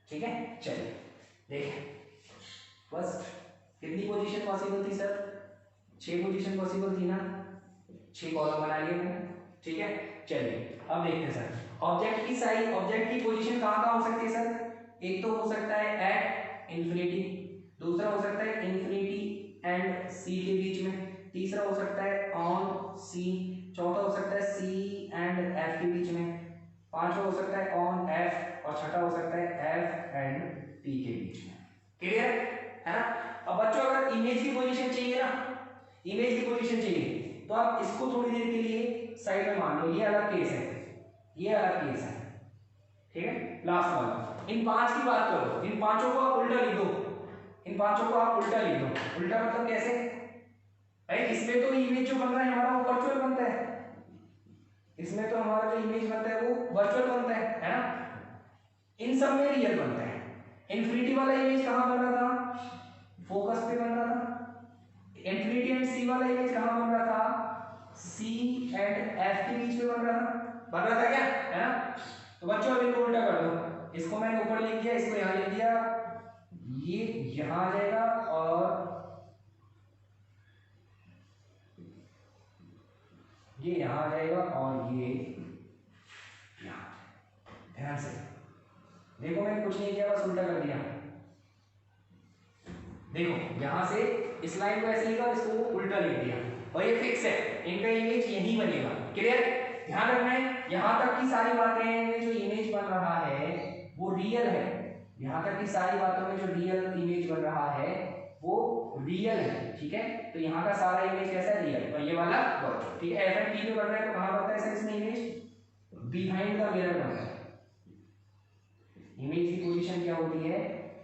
ठीक है। चलिए देखिए फर्स्ट कितनी पोजीशन पॉसिबल थी सर, 6 पोजीशन पॉसिबल थी ना, 6 कॉलम बना लिए मैंने, ठीक है। चलिए अब देखते हैं सर ऑब्जेक्ट की साइज, ऑब्जेक्ट की पोजीशन कहाँ कहाँ हो सकती है सर, एक तो हो सकता है एट इन्फिनिटी, दूसरा हो सकता है इन्फिनिटी एंड सी के बीच में, तीसरा हो सकता है ऑन सी, चौथा हो सकता है सी एंड एफ के बीच में, पांचवा हो सकता है ऑन एफ, और छठा हो सकता है एफ एंड पी के बीच में। क्लियर है ना। अब बच्चों अगर इमेज की पोजीशन चाहिए ना, इमेज की पोजीशन चाहिए तो आप इसको थोड़ी देर के लिए साइड में मान लो, ये अलग केस है, ये अलग केस है, ठीक है। लास्ट वाला, इन 5 की बात करो, इन पांचों को आप उल्टा लिख दो, इन पांचों को आप उल्टा लिख दो। उल्टा मतलब कैसे भाई, इसमें तो इमेज जो बन रहा है हमारा वो वर्चुअल बनता है, इसमें तो हमारा जो इमेज बनता है वो वर्चुअल बनता है ना, इन सब में रियल बनता है। इन्फिनिटी वाला इमेज कहाँ बन रहा था, फोकस पे बन रहा था। इन्फिनिटी एंड सी वाला इमेज कहाँ बन रहा था, सी एंड एफ के बीच में बन रहा था क्या, है ना। तो बच्चों अब इनको उल्टा कर दो, इसको मैंने ऊपर लिख दिया, इसको यहाँ लिख दिया, ये यहाँ आ जाएगा और ये यहाँ आ जाएगा और ये यहाँ। ध्यान से देखो, मैंने कुछ नहीं किया, बस उल्टा कर दिया। देखो यहाँ से इस लाइन को ऐसे लिखा और इसको उल्टा लिख दिया, और ये फिक्स है, इनका इमेज यही बनेगा। क्लियर, ध्यान रखना है यहाँ तक की सारी बातें में जो इमेज बन रहा है वो रियल है, यहाँ तक की सारी बातों में जो रियल इमेज बन रहा है वो रियल है, ठीक है। तो यहाँ का सारा इमेज कैसा है, रियल, और ये वाला वर्चुअल, ठीक है। एफ एंड टी में बन रहा है तो कहाँ बनता है सर इसमें इमेज, बिहाइंड द मिरर बनता है। इमेज की पोजीशन क्या होती है,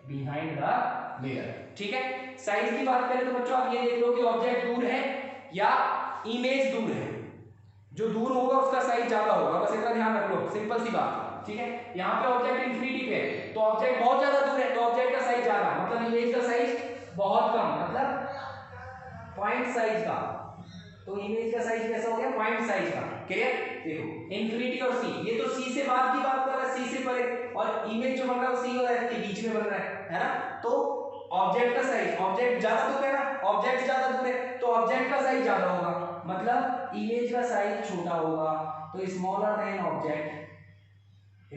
बिहाइंड द मिरर, ठीक है। साइज की बात करें तो बच्चों आप ये देख लो कि ऑब्जेक्ट दूर है या इमेज दूर है, जो दूर होगा उसका साइज ज्यादा होगा, बस इतना ध्यान रख लो, सिंपल सी बात, ठीक है। यहाँ पे ऑब्जेक्ट इन्फिनिटी पे है तो ऑब्जेक्ट बहुत ज्यादा दूर है तो ऑब्जेक्ट का साइज ज्यादा, मतलब इमेज का साइज बहुत कम, मतलब पॉइंट साइज का, तो इमेज का साइज कैसा हो गया, पॉइंट साइज का। क्लियर, देखो इन्फिनिटी और सी, ये तो सी से बाद की बात कर रहा है, सी से परे, और इमेज जो बन रहा है सी और एफ के बीच में बन रहा है ना। तो ऑब्जेक्ट का साइज, ऑब्जेक्ट ज्यादा दूर है ना, ऑब्जेक्ट ज्यादा दूर है तो ऑब्जेक्ट का साइज ज्यादा होगा, मतलब इमेज का साइज छोटा होगा, तो smaller than object,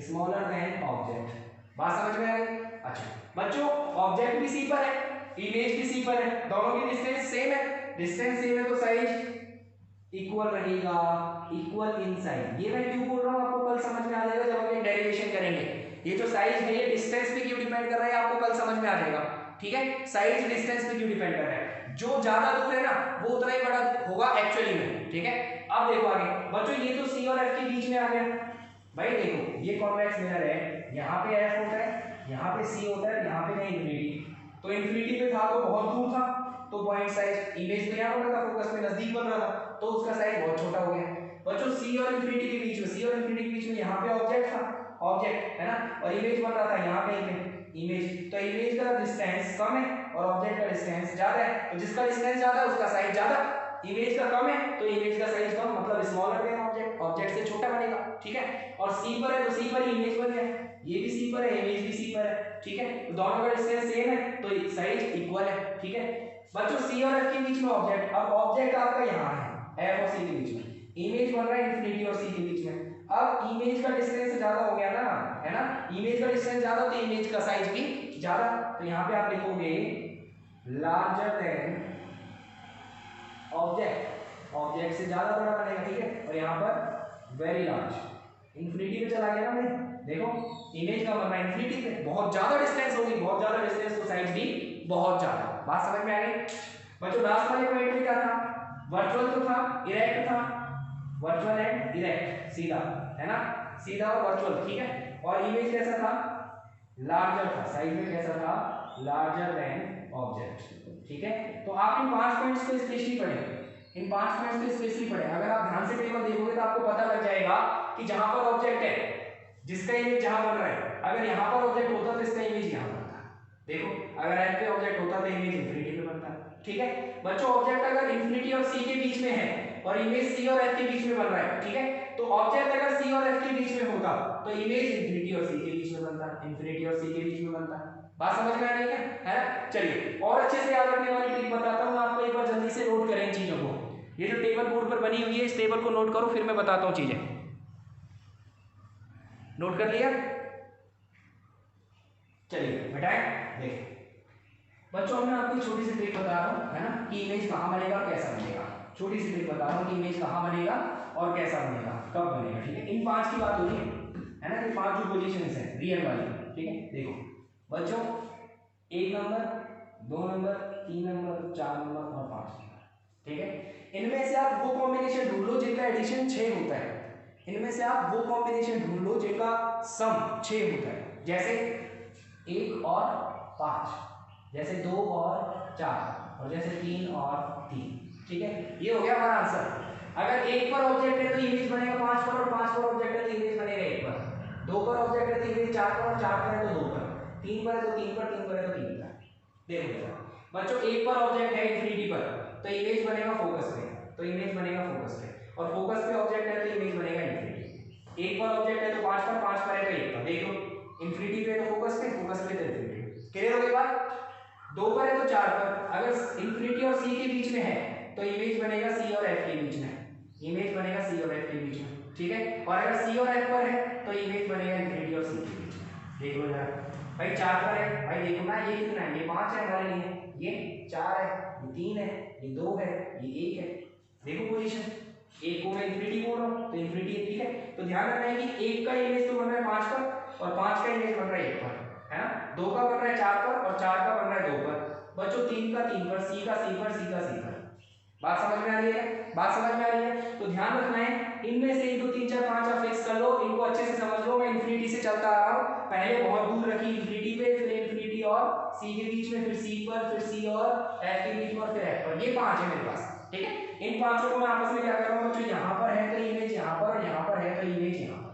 smaller than object. बात समझ में आ गई। अच्छा बच्चों, ऑब्जेक्ट भी सी पर है, इमेज भी सी पर है, दोनों की डिस्टेंस सेम है, डिस्टेंस सेम है तो साइज इक्वल रहेगा, इक्वल इन साइज। ये मैं क्यों बोल रहा हूँ आपको कल समझ में आ जाएगा जब हम ये डेरिवेशन करेंगे। ये जो साइज है ये डिस्टेंस पे क्यों डिपेंड कर रहा है आपको कल समझ में आ जाएगा, ठीक है। साइज डिस्टेंस पे क्यों डिपेंड कर रहा है, जो ज्यादा दूर है ना वो उतना ही बड़ा होगा एक्चुअली में, ठीक है। अब देखो आगे बच्चों, ये तो सी और एफ के बीच में आ गया भाई, देखो ये कॉन्वेक्स मिरर है, यहाँ पे एफ होता है, यहाँ पे सी होता है, यहाँ पे नहीं इन्फिनिटी, तो इन्फिनिटी पे था तो बहुत दूर था तो पॉइंट साइज, इमेज तो यहाँ बन रहा था, फोकस में नजदीक बन रहा था तो उसका साइज बहुत छोटा हो गया। बच्चों सी और इन्फिनिटी के बीच में, सी और इन्फिनिटी के बीच में यहाँ पे ऑब्जेक्ट था, ऑब्जेक्ट है ना, और इमेज बन रहा था यहाँ पे इमेज, तो इमेज का डिस्टेंस कम है और ऑब्जेक्ट का डिस्टेंस ज्यादा है, तो जिसका डिस्टेंस ज्यादा है उसका साइज ज्यादा, इमेज का कम है तो इमेज का साइज कम, मतलब स्मॉलर देन ऑब्जेक्ट, ऑब्जेक्ट से छोटा बनेगा, ठीक है। और सी पर है तो सी पर ही इमेज बन गया, ये भी सी पर है, इमेज भी सी पर है, ठीक है। तो दोनों का डिस्टेंस सेम है तो साइज इक्वल है, ठीक है। बच्चों सी और एफ के बीच में ऑब्जेक्ट, अब ऑब्जेक्ट आपका यहाँ है एफ और सी के बीच में, इमेज बन रहा है इन्फिनिटी और सी के बीच में। अब इमेज का डिस्टेंस ज्यादा हो गया ना, है ना, इमेज का डिस्टेंस ज्यादा तो इमेज का साइज भी ज्यादा, तो यहाँ पे आप लिखोगे लार्जर देन ऑब्जेक्ट, ऑब्जेक्ट से ज्यादा बड़ा बनेगा, ठीक है। और यहाँ पर वेरी लार्ज, इन्फिनिटी पे चला गया ना भाई, देखो इमेज का बनना इन्फिनिटी पे, बहुत ज्यादा डिस्टेंस होगी, बहुत ज्यादा डिस्टेंस तो साइज भी बहुत ज्यादा। बात समझ में आ गई बच्चों? लास्ट वाले पॉइंट में क्या था? वर्चुअल तो था, इरेक्ट था, वर्चुअल एंड इरेक्ट, सीधा है ना, सीधा और वर्चुअल, ठीक है। और इमेज कैसा था? लार्जर था, साइज में कैसा था? लार्जर देन ऑब्जेक्ट, ठीक है। तो आप इन 5 पॉइंट्स को स्पेशली पढ़ें, इन 5 पॉइंट्स को स्पेशली पढ़ें। अगर आप ध्यान से टेबल देखोगे तो आपको पता लग जाएगा कि जहां पर ऑब्जेक्ट है, जिसका इमेज जहां बन रहा है, अगर यहां पर ऑब्जेक्ट होता तो इसका इमेज यहां बनता। देखो अगर एफ पे ऑब्जेक्ट होता तो इमेज इन्फिनिटी पे बनता, ठीक है बच्चों। ऑब्जेक्ट अगर इन्फिनिटी और सी के बीच में है और इमेज सी और एफ के बीच में बन रहा है, ठीक है, तो ऑब्जेक्ट अगर सी और एफ के बीच में होता तो इमेज इन्फिनिटी और सी के बीच में बनता, इन्फिनिटी और सी के बीच में बनता। बात समझ में आ रही है ना? चलिए और अच्छे से याद रखने वाली ट्रिक बताता हूं आपको, एक बार जल्दी से नोट करें इन चीजों को। ये जो टेबल बोर्ड पर बनी हुई है इस टेबल को नोट करो, फिर मैं बताता हूं चीजें। नोट कर लिया? चलिए बेटाएं देखिए बच्चों, मैं आपको छोटी सी ट्रिक बता रहा हूं, है ना, कि इमेज कहां बनेगा और कैसा बनेगा। छोटी सी ट्रिक बता रहा हूं कि इमेज कहां बनेगा और कैसा बनेगा, कब बनेगा, ठीक है। इन 5 की बात हो रही है ना, ये 5 जो पोजीशंस हैं रियल वाली, ठीक है। देखो बच्चों 1 नंबर, 2 नंबर, 3 नंबर, 4 नंबर और 5 नंबर, ठीक है। इनमें से आप वो कॉम्बिनेशन ढूंढ लो जिनका एडिशन 6 होता है, इनमें से आप वो कॉम्बिनेशन ढूंढ लो जिनका सम 6 होता है। जैसे 1 और 5, जैसे 2 और 4, और जैसे 3 और 3, ठीक है। ये हो गया हमारा आंसर। अगर 1 पर ऑब्जेक्ट है तो इमेज बनेगा 5 पर, और 5 पर ऑब्जेक्ट है तो इमेज बनेगा 1 पर, 2 पर ऑब्जेक्ट है तो इमेज 4 पर, और 4 पर है तो 2 पर, 3 पर है तो 3 पर, 3 पर है तो 3 पर। देखो बच्चों 1 पर ऑब्जेक्ट है इन्फिनिटी पर तो इमेज बनेगा फोकस पे, तो इमेज बनेगा फोकस पे, और फोकस पे ऑब्जेक्ट है तो इमेज बनेगा इन्फिनिटी। 1 पर ऑब्जेक्ट है तो 5 पर, 5 पर है तो 1 पर। देखो इन्फिनिटी पे तो फोकस पे, फोकस पे तो इन्फिनिटी। क्लियर हो गई बात? 2 पर है तो 4 पर, अगर इन्फिनिटी और सी के बीच में है तो इमेज बनेगा सी और एफ के बीच में, इमेज बनेगा सी और एफ के बीच में, ठीक है। और अगर सी और एफ पर है तो इमेज बनेगा इन्फिनिटी और सी के बीच में। देख लो जरा भाई 4 पर है, भाई देखो ना ये कितना है, ये 5 है हमारे लिए, ये 4 है, ये 3 है, ये 2 है, ये 1 है। देखो पोजीशन, 1 को मैं इन्फिनिटी बोल रहा हूं तो इन्फिनिटी है, ठीक है। तो ध्यान रखना है कि 1 का इमेज तो बन रहा है 5 पर, और 5 का इमेज बन रहा है 1 पर, है ना। 2 का बन रहा है 4 पर, और 4 का बन रहा है 2 पर। बच्चों 3 का 3 पर, सी का सी पर, सी का सी पर। बात समझ में आ रही है? बात समझ में आ रही है? तो ध्यान रखना है इनमें से 1 2 3 4 5 आप फिक्स कर लो, इनको अच्छे से समझ लो। मैं इन्फिनिटी से चलता आ रहा हूं, पहले बहुत दूर रखी इन्फिनिटी पे, फिर इन्फिनिटी और सी के बीच में, फिर सी पर, फिर सी और एफ के बीच में, और फिर एफ पर। ये 5 है मेरे पास, ठीक है। इन पांचों को मैं आपस में क्या कर रहा हूं बच्चों, यहां पर है तो इमेज यहां पर, और यहां पर है तो इमेज यहां पर,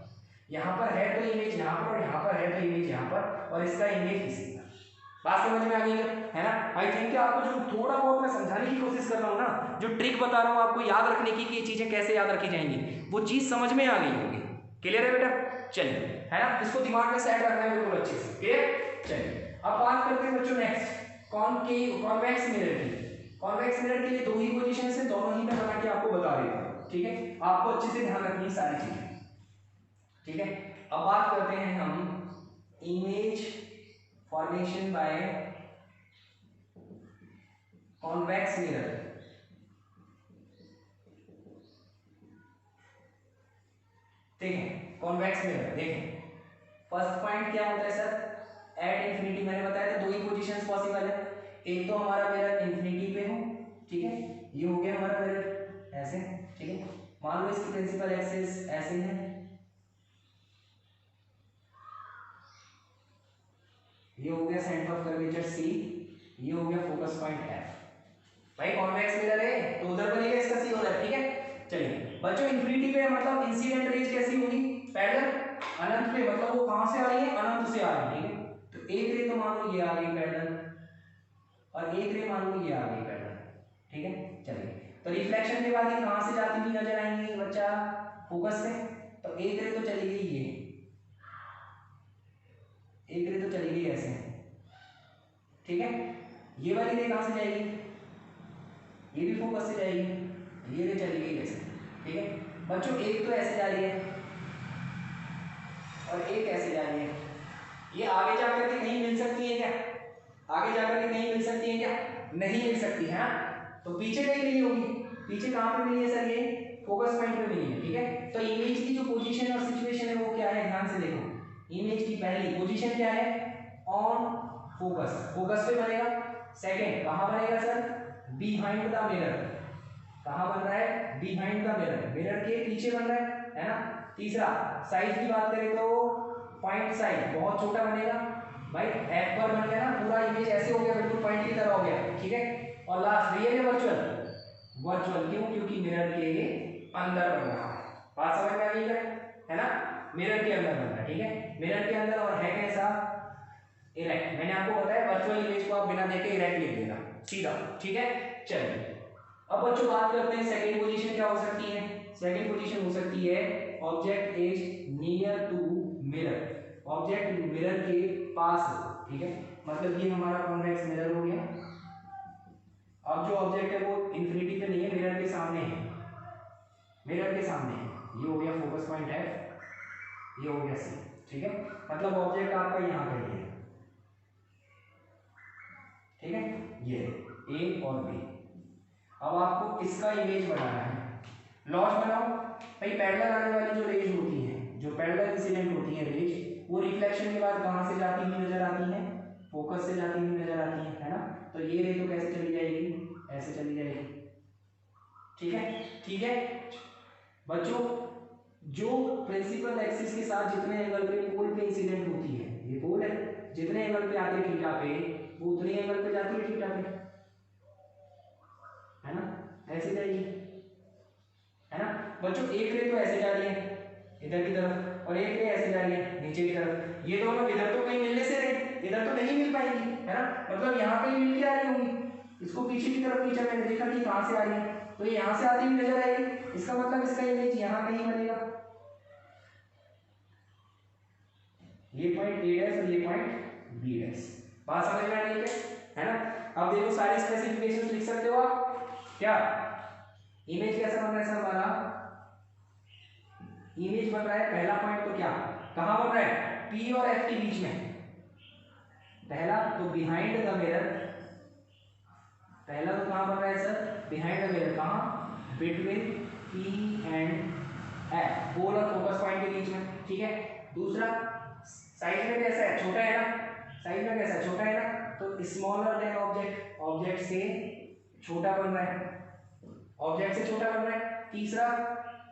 यहां पर है तो इमेज यहां पर, और यहां पर है तो इमेज यहां पर, और इसका इमेज इसी पर। बात समझ में आ गई है ना? आई थिंक आपको जो थोड़ा बहुत मैं समझाने की कोशिश कर रहा हूँ ना, जो ट्रिक बता रहा हूँ आपको याद रखने की कि ये चीजें कैसे याद रखी जाएंगी, वो चीज समझ में आ गई होगी। क्लियर है बेटा? चलिए, है ना, इसको दिमाग में सेट रखना है बिल्कुल अच्छे से। क्लियर? चलिए अब बात करते हैं बच्चों नेक्स्ट कॉन्वेक्स मिरर की। कॉन्वेक्स मिरर के लिए 2 ही पोजीशन है, दोनों ही मैं बना के आपको बता देता हूँ, ठीक है। आपको अच्छे से ध्यान रखनी सारी चीजें, ठीक है। अब बात करते हैं हम image formation by convex mirror. देखें कॉन्वेक्स मिरर, देखें फर्स्ट पॉइंट क्या होता है सर, एट इंफिनिटी। मैंने बताया था 2 ही पोजीशंस पॉसिबल है, एक तो हमारा मिरर इंफिनिटी पे हो, ठीक है, ये हो गया हमारा मिरर ऐसे, ठीक है। मान लो इसकी प्रिंसिपल एक्सिस ऐसे है, ये हो गया सेंटर ऑफ कर्वेचर सी, ये हो गया फोकस पॉइंट एफ। भाई कॉन्वेक्स मिरर है तो उधर बनेगा इसका सी उधर, ठीक है। चलिए बच्चों इंफिनिटी पे मतलब इंसिडेंट रेज कैसी होगी, पैरेलल। अनंत पे मतलब वो कहां से आ रही है, अनंत से आ रही है, ठीक है। तो एक रे तो मान लो ये आ गई पैरेलल, और एक रे मान लो ये आ गई पैरेलल, ठीक है। चलिए तो रिफ्लेक्शन के बाद ये कहां से जाती हुई नजर आएंगी बच्चा, फोकस से। तो एक रे तो चली गई ये, एक रे तो चली गई ऐसे, ठीक है। ये वाली रे कहां से जाएगी, ये भी फोकस से जाएगी, ये रे चली गई ऐसे, ठीक है। बच्चों एक तो ऐसे जा रही है और एक ऐसे जा रही है, ये आगे जाकर के कहीं मिल सकती है क्या, आगे जाकर के कहीं मिल सकती है क्या, नहीं मिल सकती है। तो पीछे कहीं मिली होगी, पीछे कहां पे मिली है सर, ये फोकस पॉइंट पे नहीं है, ठीक है। तो इमेज की जो पोजीशन और सिचुएशन है वो क्या है, ध्यान से देखो। इमेज की पहली पोजीशन क्या है, ऑन फोकस, फोकस पे बनेगा। सेकंड कहां बनेगा सर, बिहाइंड द मिरर, कहां बन रहा है, बिहाइंड द मिरर, मिरर के पीछे बन रहा है ना। तीसरा साइज की बात करें तो पॉइंट साइज बहुत छोटा बनेगा भाई, एफ पर बन गया ना, पूरा इमेज ऐसे हो गया, बिल्कुल पॉइंट की तरह हो गया, ठीक है। और लास्ट रियल या वर्चुअल, वर्चुअल क्यों, क्योंकि मिरर के अंदर बन रहा है। बात समझ में आ गई है ना, मिरर के अंदर बन रहा है, ठीक है, मिरर के अंदर। और है कैसा, इरेक्ट। मैंने आपको बताया वर्चुअल इमेज को आप बिना देखे इरेक्ट लिख देना सीधा, ठीक है। चलिए अब बच्चों बात करते हैं सेकंड पोजीशन क्या हो सकती है। सेकंड पोजीशन हो सकती है object is near to mirror, object mirror के पास है, ठीक है। मतलब ये हमारा कॉन्वेक्स मिरर हो गया। अब जो ऑब्जेक्ट है वो इंफिनिटी पे नहीं है, मिरर के सामने है, मिरर के सामने है। ये हो गया फोकस पॉइंट है, ये हो गया सी, ठीक है। मतलब ऑब्जेक्ट आपका यहाँ पे है, ठीक है, ये ए और बी। अब आपको इसका इमेज बनाना है, लॉस बनाओ भाई। पैरेलल आने वाली जो रेज होती है, जो पैरेलल इंसिडेंट होती है रेज, वो रिफ्लेक्शन के बाद कहां से जाती हुई नजर आती है, फोकस से जाती हुई नजर आती है ना। तो ये रे तो कैसे चली जाएगी, ऐसे चली जाएगी, ठीक है। ठीक है बच्चों, जो प्रिंसिपल एक्सिस के साथ जितने एंगल पे पोल पे इंसिडेंट होती है, ये पोल है, जितने एंगल पे आते हैं थीटा पे, वो उतने एंगल पे जाती है थीटा पे, है ना, ऐसे जाएगी, है ना बच्चों। एक रे तो ऐसे जा रही है इधर की तरफ, और एक रे ऐसे जा रही है नीचे की तरफ। ये दोनों इधर तो कहीं मिलने से रहे, इधर तो नहीं मिल पाएंगी, है ना, मतलब यहाँ पे मिल के आ रही होंगी। इसको पीछे की तरफ खींचा, मैंने देखा कि कहाँ से आ रही है, तो ये यहाँ से आती हुई नजर आएगी। इसका मतलब इसका इमेज यहाँ कहीं बनेगा, ये पॉइंट ए डैश और ये पॉइंट बी डैश। बात समझ में आ रही है ना। अब देखो सारे स्पेसिफिकेशंस लिख सकते हो आप। क्या इमेज कैसा बन रहा है सर हमारा, इमेज बन रहा है, पहला पॉइंट तो क्या कहां बन रहा है, पी और एफ के बीच में। पहला तो बिहाइंड द मिरर, पहला तो कहां बन रहा है सर, बिहाइंड द मिरर, कहां, बिटवीन पी एंड एफ, पोल और फोकस पॉइंट के बीच में, ठीक है। दूसरा साइज में कैसा है, छोटा है ना, साइज में कैसा है, छोटा है ना, तो स्मॉलर देन ऑब्जेक्ट, ऑब्जेक्ट से छोटा बन रहा है, ऑब्जेक्ट से छोटा बन रहा है। तीसरा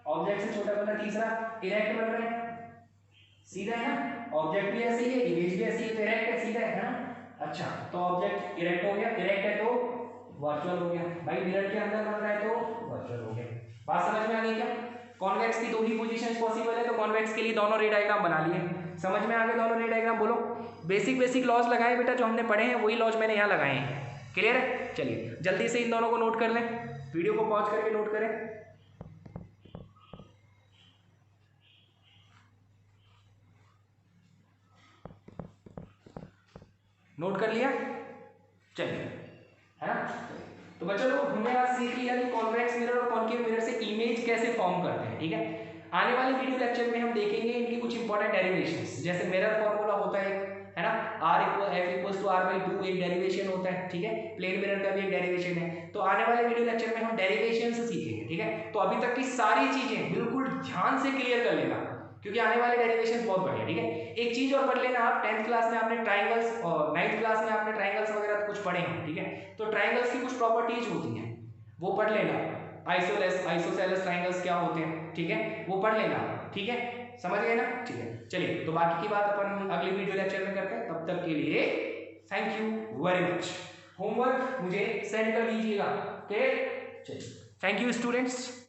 ऑब्जेक्ट से छोटा बन रहा है, तीसरा इरेक्ट बन रहा है, सीधा है ना, ऑब्जेक्ट भी ऐसे ही है, इमेज भी ऐसी है, तो इरेक्ट है, सीधा है ना। अच्छा तो ऑब्जेक्ट इरेक्ट हो गया, इरेक्ट है तो वर्चुअल हो गया भाई, मिरर के अंदर बन रहा है तो वर्चुअल हो गया। बात समझ में आ गई क्या। कॉन्वेक्स की दो ही पोजीशंस पॉसिबल है, तो कॉन्वेक्स के लिए दोनों रे डायग्राम बना लिए। समझ में आ गए दोनों रे डायग्राम, बोलो। बेसिक लॉज लगाए बेटा, जो हमने पढ़े हैं वही लॉज मैंने यहाँ लगाए हैं, क्लियर है। चलिए जल्दी से इन दोनों को नोट कर लें, वीडियो को पॉज करके नोट करें। नोट कर लिया, चलिए, है ना। तो बच्चों लोग हमने आज सीख लिया कि कॉन्वेक्स मिरर और कॉनकेव मिरर से इमेज कैसे फॉर्म करते हैं, ठीक है। आने वाले वीडियो लेक्चर में हम देखेंगे इनकी कुछ इंपॉर्टेंट डेरिवेशंस, जैसे मिरर फॉर्मूला होता है, है ना, R = F = R/2 एक डेरिवेशन होता है, ठीक है। प्लेन मिरर का भी एक डेरिवेशन है। तो आने वाले वीडियो लेक्चर में हम डेरिवेशंस सीखेंगे, ठीक है। तो अभी तक की सारी चीजें बिल्कुल ध्यान से क्लियर कर लेना, क्योंकि आने वाले डेरिवेशन बहुत बढ़िया, ठीक है। एक चीज और पढ़ लेना आप, 10th क्लास में आपने ट्राइंगल्स और 9th क्लास में आपने ट्राइंगल्स वगैरह कुछ पढ़े हैं, ठीक है। तो ट्राइंगल्स की कुछ प्रॉपर्टीज होती हैं, वो पढ़ लेना। आइसोसेलेस ट्राइंगल्स क्या होते हैं, ठीक है, वो पढ़ लेना, ठीक है, समझ गए ना, ठीक है। चलिए तो बाकी की बात अपन अगले वीडियो लेक्चर में करते हैं, तब तक के लिए thank you very much. Homework मुझे सेंड कर दीजिएगा, ओके। चलिए थैंक यू स्टूडेंट्स।